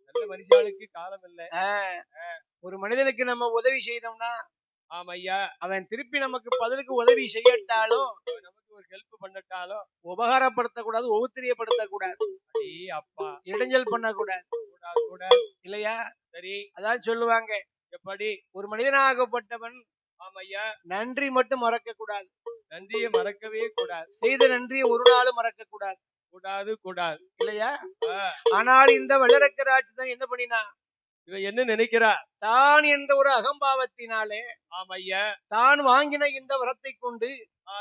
நல்ல மனுஷாளுக்கு காலம் இல்ல. ஒரு மனிதனுக்கு நம்ம உதவி செய்தோம்னா ஆமையா அவன் திருப்பி நமக்கு பதிலுக்கு உதவி செய்யட்டாலும் நமக்கு ஒரு ஹெல்ப் பண்ணட்டாலும் உபகாரப்படுத்த கூடாது, ஒவுத்திரியப்படுத்த கூடாது, அடே அப்பா இடைஞ்சல் பண்ண கூடாது கூடாது கூட இல்லையா? சரி அதான் சொல்லுவாங்க, எப்படி ஒரு மனிதனாகப்பட்டவன் ஆமையா நன்றி மட்டும் மறக்க கூடாது, நன்றியை மறக்கவே கூடாது செய்த நன்றியை ஒரு நாளும் மறக்க கூடாது கூடாது கூடாது இல்லையா? ஆ, ஆனால் இந்த வல்லரக்கராட்சி தான் என்ன பண்ணினா, இவன் என்ன நினைக்கிறா தான் என்ற ஒரு அகம்பாவத்தினாலே ஆமையா தான் வாங்கின இந்த வரத்தை கொண்டு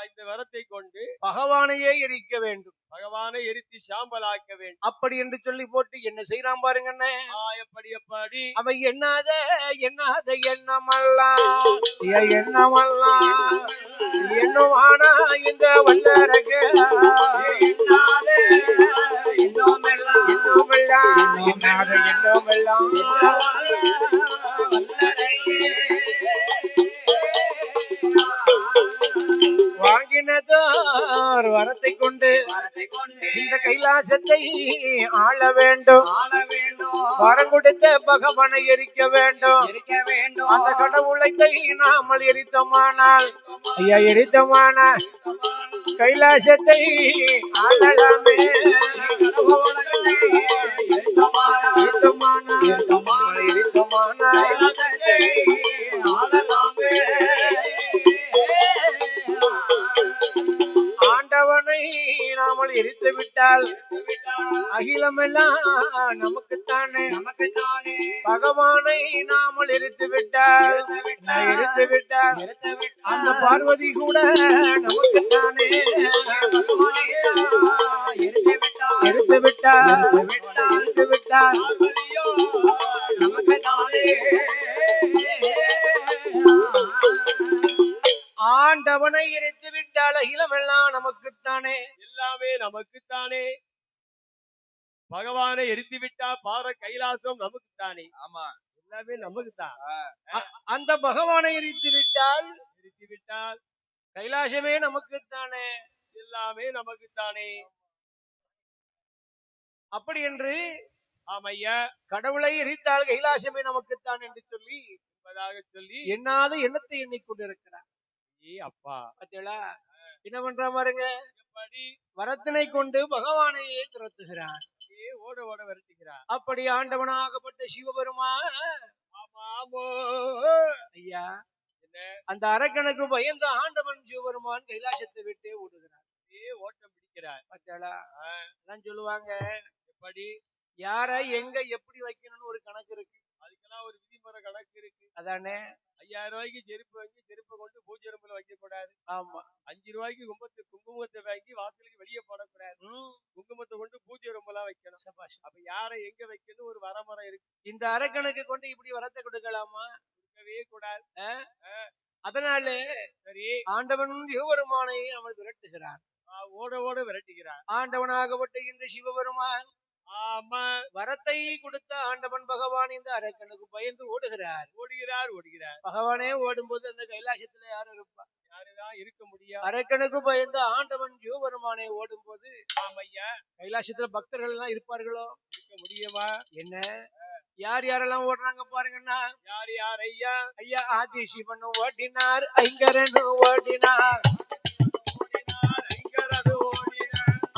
இந்த வரத்தை கொண்டு பகவானையே எரிக்க வேண்டும், பகவானை எரித்து சாம்பலாக்க வேண்டும் அப்படி என்று சொல்லி போட்டு என்ன செய்யறான் பாருங்கண்ணே. எப்படி எப்படி அவன் எண்ணாத எண்ணாத எண்ணமல்லாம் எண்ணமல்லாம் எண்ணுவானா இந்த வல்லரக எண்ணாத எண்ணமெல்லாம் எண்ணமெல்லாம் எண்ணாத எண்ணமெல்லாம் வாங்கினதோர் வரத்தை கொண்டு இந்த கைலாசத்தை ஆள வேண்டும், வரம் கொடுத்த பகவானை எரிக்க வேண்டும், அந்த கடவுளை நாமல் எரித்தோமானால் ஐயா எரித்தோமானால் கைலாசத்தை ஆளலாமே, ஆண்டவனை நாமல் எரித்து விட்டால் அகிலமெல்லாம் நமக்குத்தானே, பகவானை நாமல் எரித்து விட்டால் எரித்து விட்டால் அந்த பார்வதி கூட நமக்குத்தானே, எரித்து விட்டால் எரித்து விட்டால் ஆண்டவனை எரித்து விட்டால் அகிலமெல்லாம் நமக்குத்தானே, எல்லாமே நமக்குத்தானே, பகவானை எரித்து விட்டா பார கைலாசம் நமக்குத்தானே, ஆமா எல்லாமே நமக்குத்தான். அந்த பகவானை எரித்து விட்டால் கைலாசமே நமக்குத்தானே, எல்லாமே நமக்குத்தானே. அப்படி என்று ஆமையா கடவுளை எரித்தால் கைலாசமே நமக்குத்தான் என்று சொல்லி சொல்லி எண்ணாத எண்ணத்தை எண்ணிக்கொண்டிருக்கிறார். அப்பா பார்த்தீங்களா என்ன பண்ற பாருங்க, வரத்தினை கொண்டு பகவானையே துரத்துகிறான், ஓட ஓட விரட்டுகிறான். அப்படி ஆண்டவனாகப்பட்ட சிவபெருமான் ஐயா அந்த அரக்கனுக்கு பயந்து ஆண்டவன் சிவபெருமான் கைலாசத்தை விட்டே ஓடுகிறார், ஓட்டம் பிடிக்கிறார். பார்த்தீங்களா? அதான் சொல்லுவாங்க, எப்படி யார எங்க எப்படி வைக்கணும்னு ஒரு கணக்கு இருக்கு, அதுக்கெல்லாம் ஒரு விதிமுறை கணக்கு இருக்கு. அதானே 5000 ரூபாய்க்கு செருப்பு வாங்கி செருப்பை கொண்டு பூஜை ரூம்ல வைக்க கூடாது. ஆமா 5 ரூபாய்க்கு குங்குமத்தை வாங்கி வாசலுக்கு வெளியே போடக்கூடாது. குங்குமத்தை கொண்டு பூஜை ரூம்லாம் வைக்கணும். அப்ப யாரை எங்க வைக்கணும் ஒரு வரமுறை இருக்கு. இந்த அரக்கனுக்கு கொண்டு இப்படி வரத்தை கொடுக்கலாமா? கொடுக்கவே கூடாது. அதனால சரி ஆண்டவன் சிவபெருமானை அவன் விரட்டுகிறான், ஓட ஓட விரட்டுகிறான். ஆண்டவனாகப்பட்ட இந்த சிவபெருமான் ஆமா வரத்தை கொடுத்த ஆண்டவன் பகவான் இந்த அரக்கனுக்கு பயந்து ஓடுகிறார். பகவானே ஓடும்போது அந்த கைலாசத்துல யாரும் இருப்பா? யாருதான் இருக்க முடியும்? அரக்கனுக்கு பயந்து ஆண்டவன் சிவபெருமானை ஓடும் போது ஆமையா கைலாசத்துல பக்தர்கள் எல்லாம் இருப்பார்களோ? இருக்க முடியுமா? என்ன யார் யாரெல்லாம் ஓடுறாங்க பாருங்கன்னா, யார் யார் ஐயா? ஐயா ஆதி சிவன் ஓடினார், ஐங்கரன் ஓடினார்,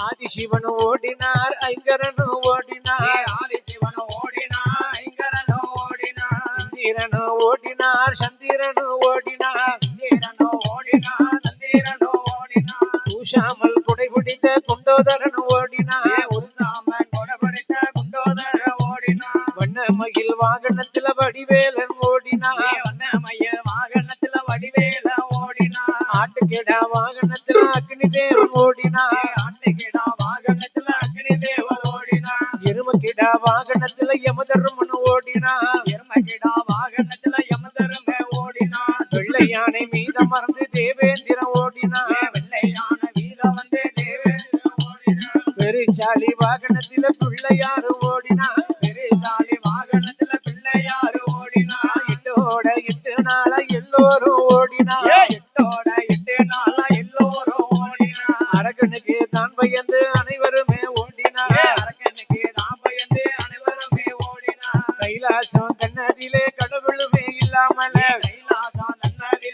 ஆதிசிவன் ஓடினார், ஐங்கரன் ஓடினார், ஆதிசிவன் ஓடினார், ஐங்கரன் ஓடினார், சந்திரன் ஓடினார், சந்திரன் ஓடினார், சந்திரன் ஓடினார், சந்திரன் ஓடினார், தூஷாமல் குடை பிடித்த குண்டோதரன் ஓடினார், உருசாமல் குடை பிடித்த குண்டோதரன் ஓடினார், வண்ணமயில் வாகனத்துல வடிவேலன் ஓடினார், வண்ணமயில் வாகனத்துல வடிவேலன் ஓடினார், ஆட்டுக்கிடா வாகனத்துல அக்னி தேவன் ஓடினார், ஆட்டுக்கிடா வாகனத்துல அக்னி தேவன் ஓடினார், எருமக்கிடா வாகனத்துல யமதர்மன் ஓடினார், எருமக்கிடா வாகனத்துல யமதர்ம ஓடினார், வெள்ளை யானை மீதம் மறந்து தேவேந்திரன் ஓடினார், வெள்ளை யானை மீதம் வந்து தேவேந்திரன் ஓடினார், பெருச்சாலி வாகனத்துல பிள்ளையாரு ஓடினார், பெருச்சாலி வாகனத்துல பிள்ளையாரு ஓடினார், 8 நாளா எல்லோரும் ஓடினார், 8 நாளா எல்லோரும் ஓடினார், அரக்கனுக்கு தான் பயந்து அனைவருமே ஓடினார், அரக்கனுக்கு தான் பயந்து அனைவருமே ஓடினார், கைலாசம் தன்னதிலே கடவுளுமே இல்லாமல, கைலாசம் தன்னதிலே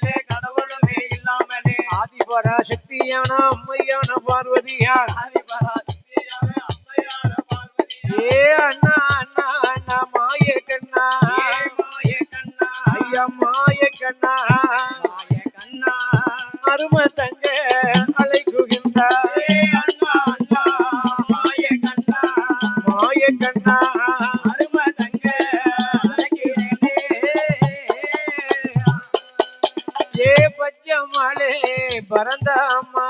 அம்மையான அம்மையான பார்வதியார் ஆதிபராசக்தியான அம்மையான பார்வதியே ஏ அண்ணா அண்ணா அண்ணா மாய கண்ணா மாய கண்ணா ஐயா மாய கண்ணா மாய கண்ணா அருமை தங்க அழைக்குகின்றார் அண்ணா அண்ணா மாய கண்ணா மாய கண்ணா அருமை தங்க அழைக்கிறேனே ஏ பச்சமாலே பரந்த அம்மா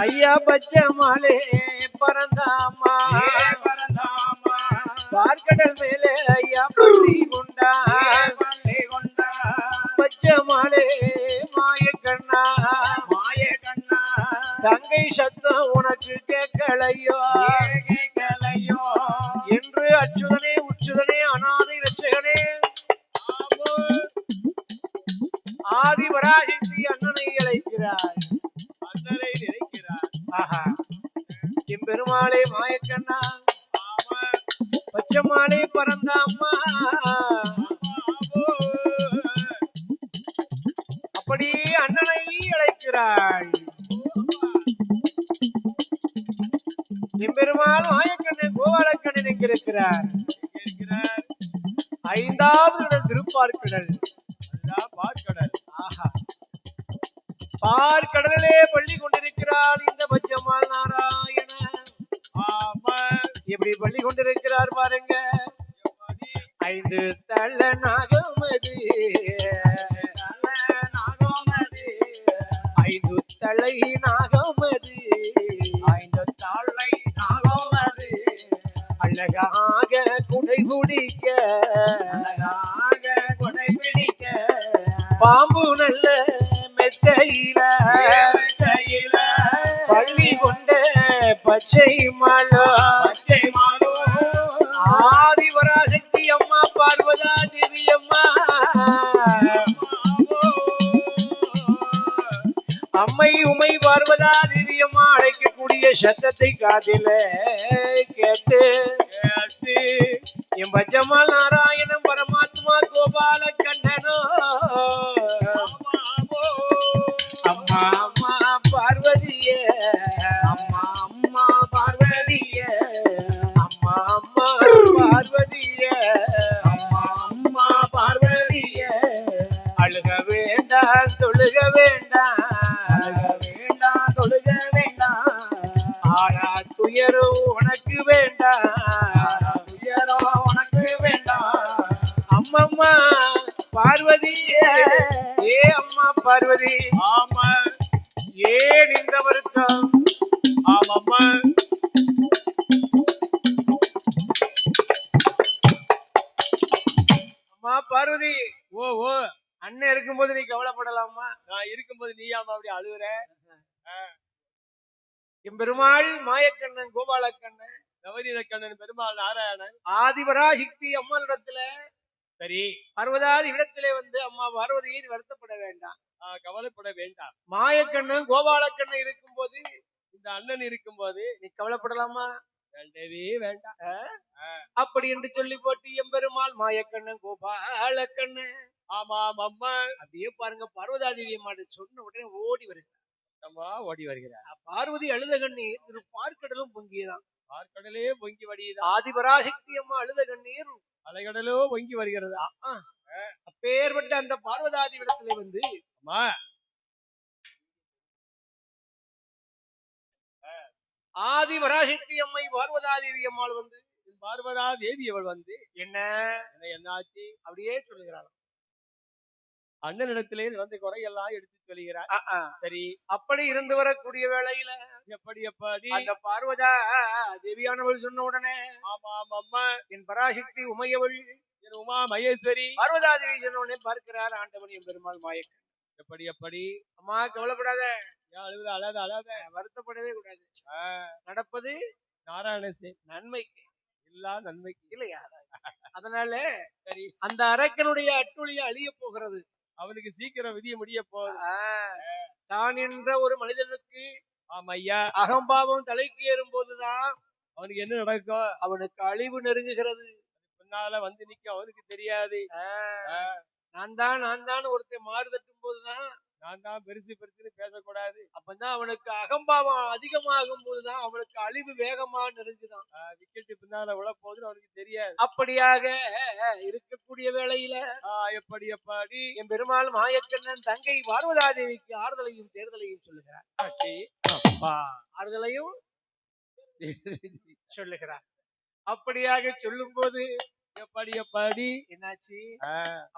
ஐயா பச்சமாலே பரந்த அம்மா பரந்தாமா பார்க்கடல் மேலே ஐயா பள்ளி கொண்டா பள்ளி கொண்டா பச்சமாலே மாய கண்ணா மாய கண்ணா தங்கை சத்தம் உனக்கு கேட்கலையோ கேட்கலையோ என்று அச்சுதனே உச்சுதனே அநாதை ரட்சகனே ஆதிபராசக்தி அண்ணனை அழைக்கிறார் அண்ணனை நினைக்கிறார். ஆஹா எம்பெருமாளே மாயக்கண்ணா ஆமா பச்சமாலே பரந்த அம்மா அப்படி அண்ணனை அழைக்கிறாள் எம்பெருமாள் மாயக்கண்ணன் கோபாலக்கண்ணன் எங்கிருக்கிறார் இருக்கிறார். ஐந்தாவது இடம் திருப்பார்க்கடல் அதுதான் பார்க்கடல். ஆஹா பார்க்கடலே பள்ளி கொண்டிருக்கிறாள் இந்த பச்சம்மாள் நாராயண ஆமா எப்படி பள்ளி கொண்டிருக்கிறார் பாருங்க ஐந்து தள்ள நாகமது நாகமதி ஐந்து தலை நாகமது ஐந்து தாளை நாகமதி அழகாக குடை குடிக்க அழகாக கொடை பிடிக்க பாம்பு நல்ல மெத்தையில கையில பள்ளி கொண்ட பச்சை மலா பச்சை மாலோ ஆதிபராசக்தி அம்மா பார்வதா தேவி அம்மா அம்மை உமை பார்வதா தேவி அம்மா அழைக்கக்கூடிய சத்தத்தை காதில கேட்டு என் பச்சம்மாள் நாராயணன் பரமாத்மா கோபால கண்ணனோ அம்மா அம்மா பார்வதியே அம்மா அம்மா பார்வதியே அம்மா அம்மா பார்வதியே அம்மா அம்மா பார்வதியே அழுக வேண்டாம் தொழுக வேண்டாம் அழக வேண்டாம் தொழுக வேண்டாம் ஆனா துயரும் உனக்கு வேண்டாம் துயரோ உனக்கு வேண்டாம் அம்மம்மா பார்வதியே ஏ அம்மா பார்வதி ஆமா ஏன் இந்த வருத்தம் ஆமாம்மா அம்மா பார்வதி ஓ ஓ அண்ணன் இருக்கும்போது நீ கவலைப்படலாமா நான் இருக்கும்போது நீயாம அப்படி அழுகுற. என் பெருமாள் மாயக்கண்ணன் கோபாலக்கண்ணன் நவநீத கண்ணன் பெருமாள் நாராயணன் ஆதிபராசக்தி அம்மாளிடத்துல சரி பார்வதாதி இடத்திலே வந்து அம்மா பார்வதியை நீ வருத்தப்பட வேண்டாம் கவலைப்பட வேண்டாம். மாயக்கண்ணன் கோபாலக்கண்ணன் இருக்கும்போது இந்த அண்ணன் இருக்கும்போது நீ கவலைப்படலாமா வேண்டவே வேண்டாம். அப்படி என்று சொல்லி போட்டு எம்பெருமாள் மாயக்கண்ணன் கோபாலக்கண்ணன் ஆமாம் அம்மா அப்படியே பாருங்க பார்வதாதேவி அம்மாடு சொன்ன உடனே ஓடி வருது அம்மா ஓடி வருகிறார். பார்வதி அழுத கண்ணீர் திரு பார்க்கடலும் பொங்கியதான் பார்க்கடலே பொங்கி வடியுதா, ஆதிபராசக்தி அம்மா அழுத கண்ணீர் அலைகடலோ பொங்கி வருகிறதா. அப்பேற்பட்ட அந்த பார்வதாதி இடத்துல வந்து அம்மா ஆதிபராசக்தி அம்மை பார்வதாதேவி அம்மாள் வந்து பார்வதா தேவி அவள் வந்து என்ன என்னாச்சு அப்படியே சொல்லுகிறாள். அண்ணனிடத்திலே நடந்த குறையெல்லாம் எடுத்து சொல்லுகிறார். சரி அப்படி இருந்து வரக்கூடிய வேளையில எப்படி எப்படி அந்த பார்வதா தேவியானவள் சொன்ன உடனே ஆமாம் அம்மா என் பராசக்தி உமையவள் என் உமா மகேஸ்வரி பார்வதா தேவி சொன்ன உடனே பார்க்கிறார் ஆண்டவன் என் பெருமாள் மாயக்கன். எப்படி எப்படி அம்மா கவலைப்படாத, ஏன் அழுத அழாத அழாத, வருத்தப்படவே கூடாது. நடப்பது நாராயணசே நன்மைக்கு எல்லா நன்மைக்கு இல்லையா? அதனால சரி அந்த அரக்கனுடைய அட்டுழிய அழிய போகிறது. அவனுக்கு சீக்கிரம் விதிய முடிய போகுது. தான் என்ற ஒரு மனிதனுக்கு ஆமா ஐயா அகம்பாவம் தலைக்கு ஏறும் போதுதான் அவனுக்கு என்ன நடக்கும், அவனுக்கு அழிவு நெருங்குகிறது. பின்னால வந்து நிக்க அவனுக்கு தெரியாது. நான் தான் ஒருத்தன் மாறு தட்டும் போதுதான் நான் தான் பெருசு பெருசுன்னு பேசக்கூடாது. அப்பதான் அவனுக்கு அகம்பாவம் அதிகமாகும் போதுதான் அவனுக்கு அழிவு வேகமா நெருங்குதான். விக்கெட்டு பின்னால விழ போகுதுன்னு அவனுக்கு தெரியாது. அப்படியாக இருக்கக்கூடிய வேளையில எப்படி எப்பாடி என் பெருமாள் மாயக்கண்ணன் தங்கை பார்வதாதேவிக்கு ஆறுதலையும் தேர்தலையும் சொல்லுகிறார். ஆறுதலையும் சொல்லுகிறார். அப்படியாக சொல்லும் போது எப்படி என்னாச்சு?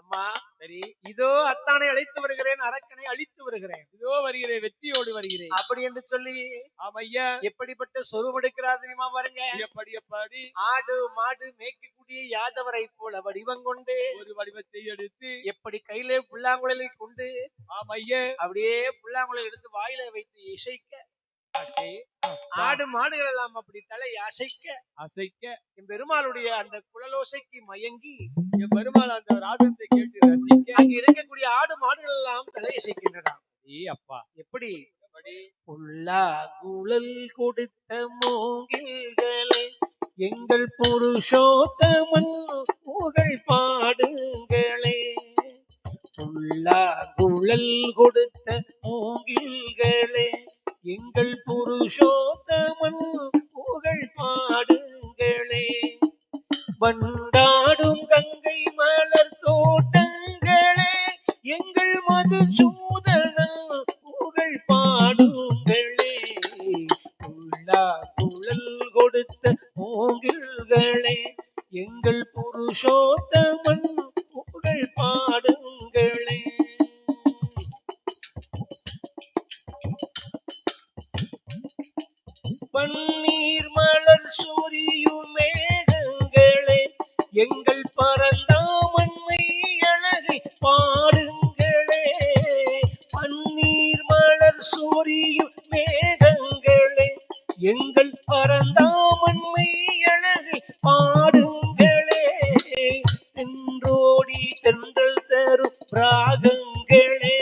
அம்மா சரி, இதோ அத்தானை அழைத்து வருகிறேன், அரக்கனை அழித்து வருகிறேன், இதோ வருகிறேன், வெற்றியோடு வருகிறேன் அப்படி என்று சொல்லி ஆமையா எப்படிப்பட்ட சொருவம் எடுக்கிறார் தெரியுமா பாருங்க. எப்படி ஆடு மாடு மேய்க்கக்கூடிய யாதவரை போல வடிவம் கொண்டு ஒரு வடிவத்தை எடுத்து எப்படி கையிலே புல்லாங்குழலை கொண்டு ஆமையா அப்படியே புல்லாங்குழல் எடுத்து வாயில வைத்து இசைக்க ஆடு மாடுகள் எல்லாம் அப்படி தலை அசைக்க என் பெருமாளுடைய அந்த குழலோசைக்கு மயங்கி என் பெருமாள் அந்த ராகத்தை கேட்டு ரசிக்க அங்க இருக்கக்கூடிய ஆடு மாடுகள் எல்லாம் தலை அசைக்கின்றன. அப்பா எப்படி புல்லா குழல் கொடுத்த மூங்கில்களே எங்கள் புருஷோத்தமன் புகழ் பாடுங்களே, புல்லா குழல் கொடுத்த மூங்கில்களே எங்கள் புருஷோத்தமன் புகழ் பாடுங்களே, வண்டாடும் கங்கை மலர் தோட்டங்களே எங்கள் மதுசூதனன் புகழ் பாடுங்களே, புல்லா குழல் கொடுத்த மூங்கில்களே எங்கள் புருஷோத்தமன் புகழ் பாடுங்களே. பன்னீர் மலர் சூரியும் மேகங்களே எங்கள் பரந்தாமன்மை அழகை பாடுங்களே, பன்னீர் மலர் சூரியும் மேகங்களே எங்கள் பரந்தாமன்மை அழகை பாடுங்களே, தென்றோடி தென்றல் தரும் ராகங்களே,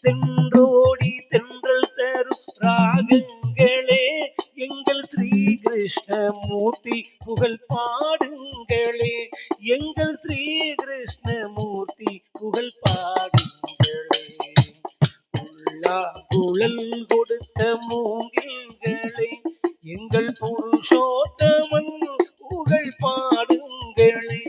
தென்றோடி தென்றல் தரும் ராகங்களே எங்கள் ஸ்ரீ கிருஷ்ணமூர்த்தி புகழ் பாடுங்களே, எங்கள் ஸ்ரீ கிருஷ்ணமூர்த்தி புகழ் பாடுங்களே, புல்லா குழல் கொடுத்த மூங்கில்களே எங்கள் புருஷோத்தமன் புகழ் பாடுங்களே.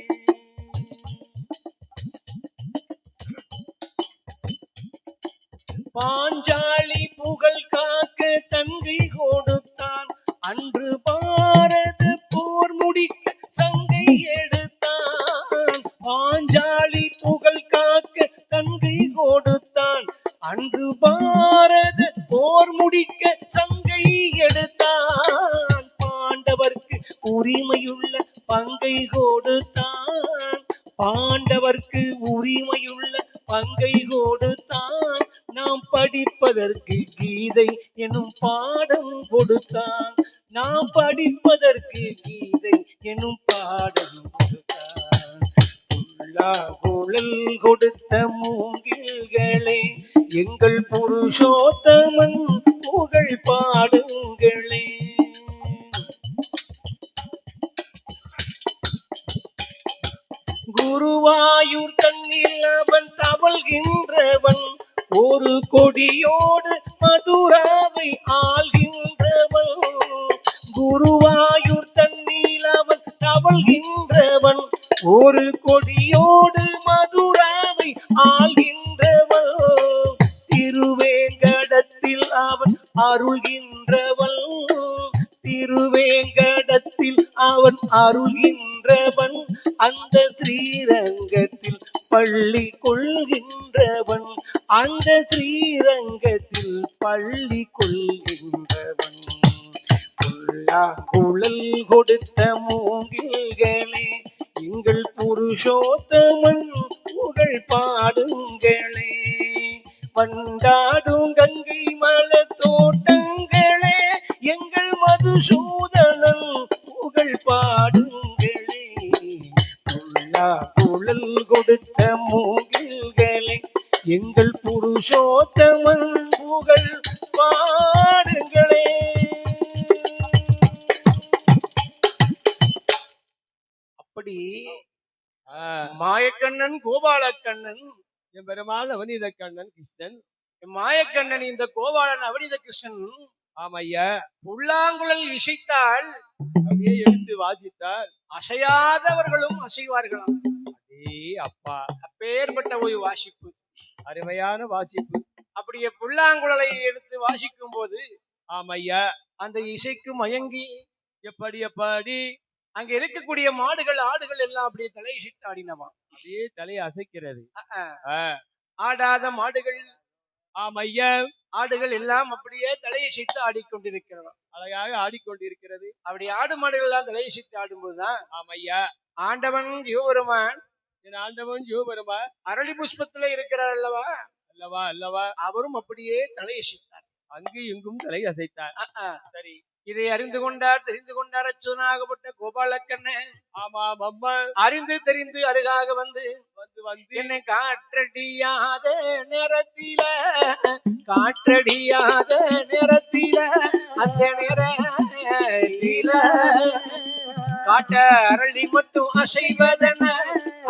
பாஞ்சாலி புகழ் காக்க தங்கை கொடுத்தான், அன்று பாரத போர் முடிக்க சங்கை எடுத்தான், பாஞ்சாலி புகழ் காக்க தங்கை கொடுத்தான், அன்று பாரத போர் முடிக்க சங்கை எடுத்தான், பாண்டவர்க்கு உரிமையுள்ள பங்கை கொடுத்தான், பாண்டவர்க்கு உரிமையுள்ள பங்கை கொடுத்தான், நாம் படிப்பதற்கு கீதை எனும் பாடம் கொடுத்தான், நாம் படிப்பதற்கு கீதை எனும் பாடம் கொடுத்தான், புல்லா குழல் கொடுத்த மூங்கில்களே எங்கள் புருஷோத்தமன் புகழ் பாடுங்களே. குருவாயூர் தன்னில் அவன் தவழ்கின்றவன், ஒரு கொடியோடு மதுராவை ஆள்கின்றவன், குருவாயூர் தன்னில் அவன் தவழ்கின்றவன், ஒரு கொடியோடு மதுராவை ஆள்கின்றவன், திருவேங்கடத்தில் அவன் அருள்கின்றவன், திருவேங்கடத்தில் அவன் அருள்கின்றவன், அந்த ஸ்ரீரங்கத்தில் பள்ளி கொள்கின்றவன், அந்த ஸ்ரீரங்கத்தில் பள்ளி கொள்கின்றவன், புல்லா குழல் கொடுத்த மூங்கில்களே எங்கள் புருஷோத்தமன் புகழ் பாடுங்களே, வண்டாடும் கங்கை மலர் தோட்டங்களே எங்கள் மதுசூதனன் புகழ் பாடுங்களே, புல்லா குழல் கொடுத்த மூங்கில்களே எங்கள் புருஷோத்தமன் புகழ் பாடுங்களே. அப்படி மாயக்கண்ணன் கோபாலக்கண்ணன் என் பெருமாள் அவனித கண்ணன் கிருஷ்ணன். மாயக்கண்ணன் இந்த கோபாலன் அவனித கிருஷ்ணன் ஆமையா புல்லாங்குழல் இசைத்தால் அப்படியே எடுத்து வாசித்தால் அசையாதவர்களும் அசைவார்களாம். அதே அப்பா அப்பேற்பட்ட ஒரு வாசிப்பு, அருமையான வாசிப்பு. அப்படியே புல்லாங்குழலை எடுத்து வாசிக்கும் போது ஆமையா அந்த இசைக்கு மயங்கி எப்படி அங்க இருக்கக்கூடிய மாடுகள் ஆடுகள் எல்லாம் அப்படியே தலையிட்டு ஆடினவா. அப்படியே தலையை அசைக்கிறது. ஆடாத மாடுகள் ஆமையா ஆடுகள் எல்லாம் அப்படியே தலையசைத்து ஆடிக்கொண்டிருக்கிறவா. அழகாக ஆடிக்கொண்டிருக்கிறது. அப்படி ஆடு மாடுகள் எல்லாம் தலையசைத்து ஆடும்போதுதான் ஆமையா ஆண்டவன் சிவபெருமான், என் ஆண்டவன் சிவபெருமான் அரளி புஷ்பத்துல இருக்கிறார் அல்லவா, அல்லவா அல்லவா அவரும் அப்படியே தலையசைத்தார், அங்கு இங்கும் தலை அசைத்தார். சரி, இதை அறிந்து கொண்டார் தெரிந்து கொண்டார் அச்சுதனாகப்பட்ட கோபாலக்கண்ணன். ஆமாம் அம்மா அறிந்து தெரிந்து அருகாக வந்து வந்து வந்து என்னை காற்றடியாத நேரத்தில காற்றடியாத நேரத்தில அந்த நேரத்தில காட்டரளி மட்டும் அசைவதென,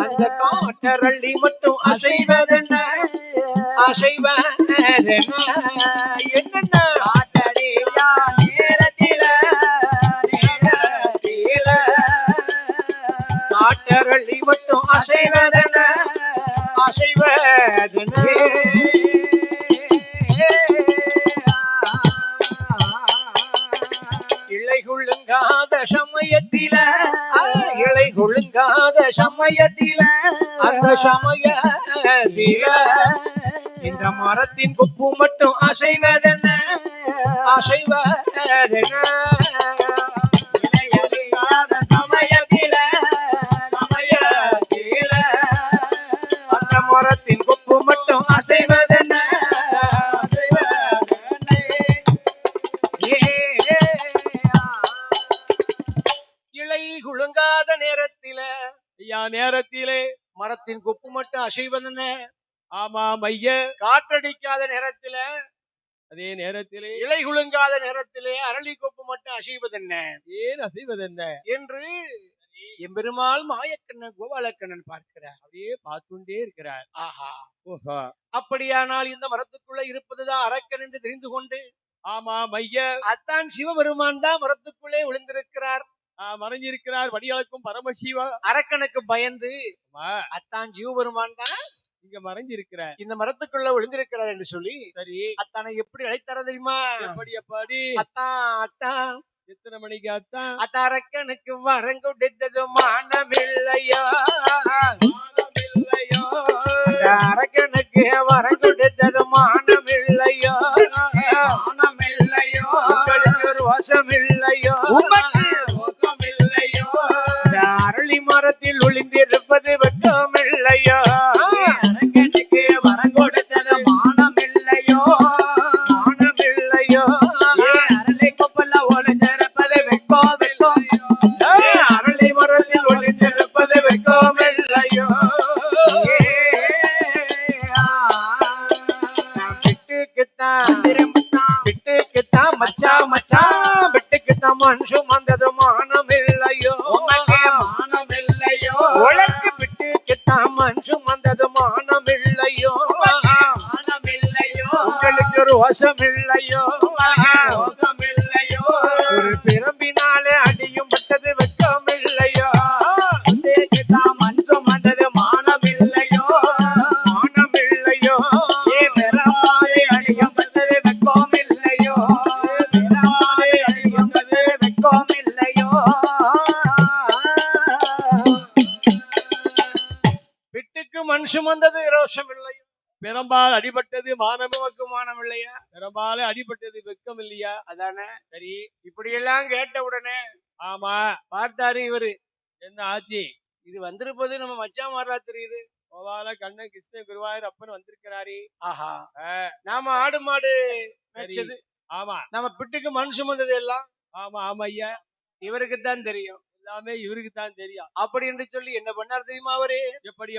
அந்த காட்டரளி மட்டும் அசைவதென அசைவதென என்னென்ன காட்டடியா நேரத்தில நேரத்தில காட்டரளி மட்டும் அசைவதென அசைவதென இலை குழுங்காத சமயத்தில இலை குழுங்காத சமயத்தில அந்த சமயத்தில இந்த மரத்தின் கொப்பு மட்டும் அசைவதென அசைவதென இளையறியாத சமயத்தில சமயத்தில அந்த மரத்தின் கொப்பு மட்டும் அசைவதென இலை குழுங்காத நேரத்தில ஐயா நேரத்திலே மரத்தின் கொப்பு மட்டும் அசைவதென, ஆமாம் ஐயா காற்றடிக்காத நேரத்தில அதே நேரத்திலே இலை குழுங்காத நேரத்திலே அரளி கொப்பு மட்டும் அசைவதென்ன ஏன் அசைவதென்ன என்று எம்பெருமாள் மாயக்கண்ணன் கோபாலக்கண்ணன் பார்க்கிறார். அப்படியே பார்த்துட்டே இருக்கிறார். ஆஹா, ஓஹோ, அப்படியானால் இந்த மரத்துக்குள்ள இருப்பதுதான் அரக்கன் என்று தெரிந்து கொண்டு ஆமாம் ஐயா அத்தான் சிவபெருமான் தான் மரத்துக்குள்ளே விழுந்திருக்கிறார். மறைஞ்சிருக்கிறார். வடியாளுக்கும் பரமசிவா அரக்கனுக்கு பயந்து அத்தான் சிவபெருமான் தான் இங்க மறைஞ்சிருக்கிறார், இந்த மரத்துக்குள்ள விழுந்திருக்கிறார் என்று சொல்லி சரி அத்தானை எப்படி அழைத்தார தெரியுமா? எப்படி அத்தான் அத்தான் எத்தனை மணிக்கு அத்தான் அத்தரக்கனுக்கு வரம் கொடுத்தது மானமில்லையோ, இல்லையோ அரக்கனுக்கு வரம் கொடுத்தது மானமில்லையோ, மானமில்லையோ உங்களுக்கு ஒரு வசமில்லையோ, மோசமில்லையோ அரளி மரத்தில் ஒளிந்திருப்பது வெட்டமில்லையோ, அரக்கனுக்கு வரம் கொடுத்தது மானமில்லையோ மானமில்லையோ, அரளி கொப்பல்ல ஒளிஞ்சிருப்பது வெக்கோ வெக்கோ அரளி மரத்தில் ஒளிந்திருப்பது வெட்டமில்லையோ, விட்டுக்குத்தான் மச்சா மச்சா விட்டுக்குத்தான் மனுஷன் வந்தது மானமில்லையோ, மானமில்லையோ உலக்கு விட்டுக்குத்தான் மனுஷன் வந்தது மானமில்லையோ, மானமில்லையோ உங்களுக்கு ஒரு வசமில்லையோ, மோசமில்லையோ ஒரு பிரம்பினாலே அடியும் பட்டது வெட்கமில்லையோ, தான் மனுஷம் வந்தது மானமில்லையோ மானமில்லையோ, பெறாதே அடிக்கப்பட்டது வெக்கமில்லையோ பெறாதே அடிக்கப்பட்டது வெக்கமில்லையோ விட்டுக்கு மனுஷன் வந்தது ரோஷமில்லையோ, பெரும்பால் அடிபட்டது மானமே, நமக்கு மானமில்லையா, பெரும்பாலும் அடிபட்டது வெக்கம் இல்லையா? அதானே. சரி, இப்படியெல்லாம் கேட்ட உடனே ஆமா பார்த்தாரு இவரு, என்ன ஆச்சு? இது வந்திருப்பது நம்ம மச்சான் மாறா தெரியுது. கோபால கண்ணன் கிருஷ்ண குருவாயூர் அப்பன் வந்திருக்கிறாரு. ஆஹா, நாம ஆடு மாடு மேய்ச்சது, ஆமா நம்ம பிட்டுக்கு மனுஷன் வந்தது எல்லாம் ஆமா ஆமா ஐயா, இவருக்குத்தான் தெரியும். எல்லாமே இவருக்கு தான் தெரியும். அப்படி என்று சொல்லி என்ன பண்ணார் தெரியுமா அவரு? எப்படி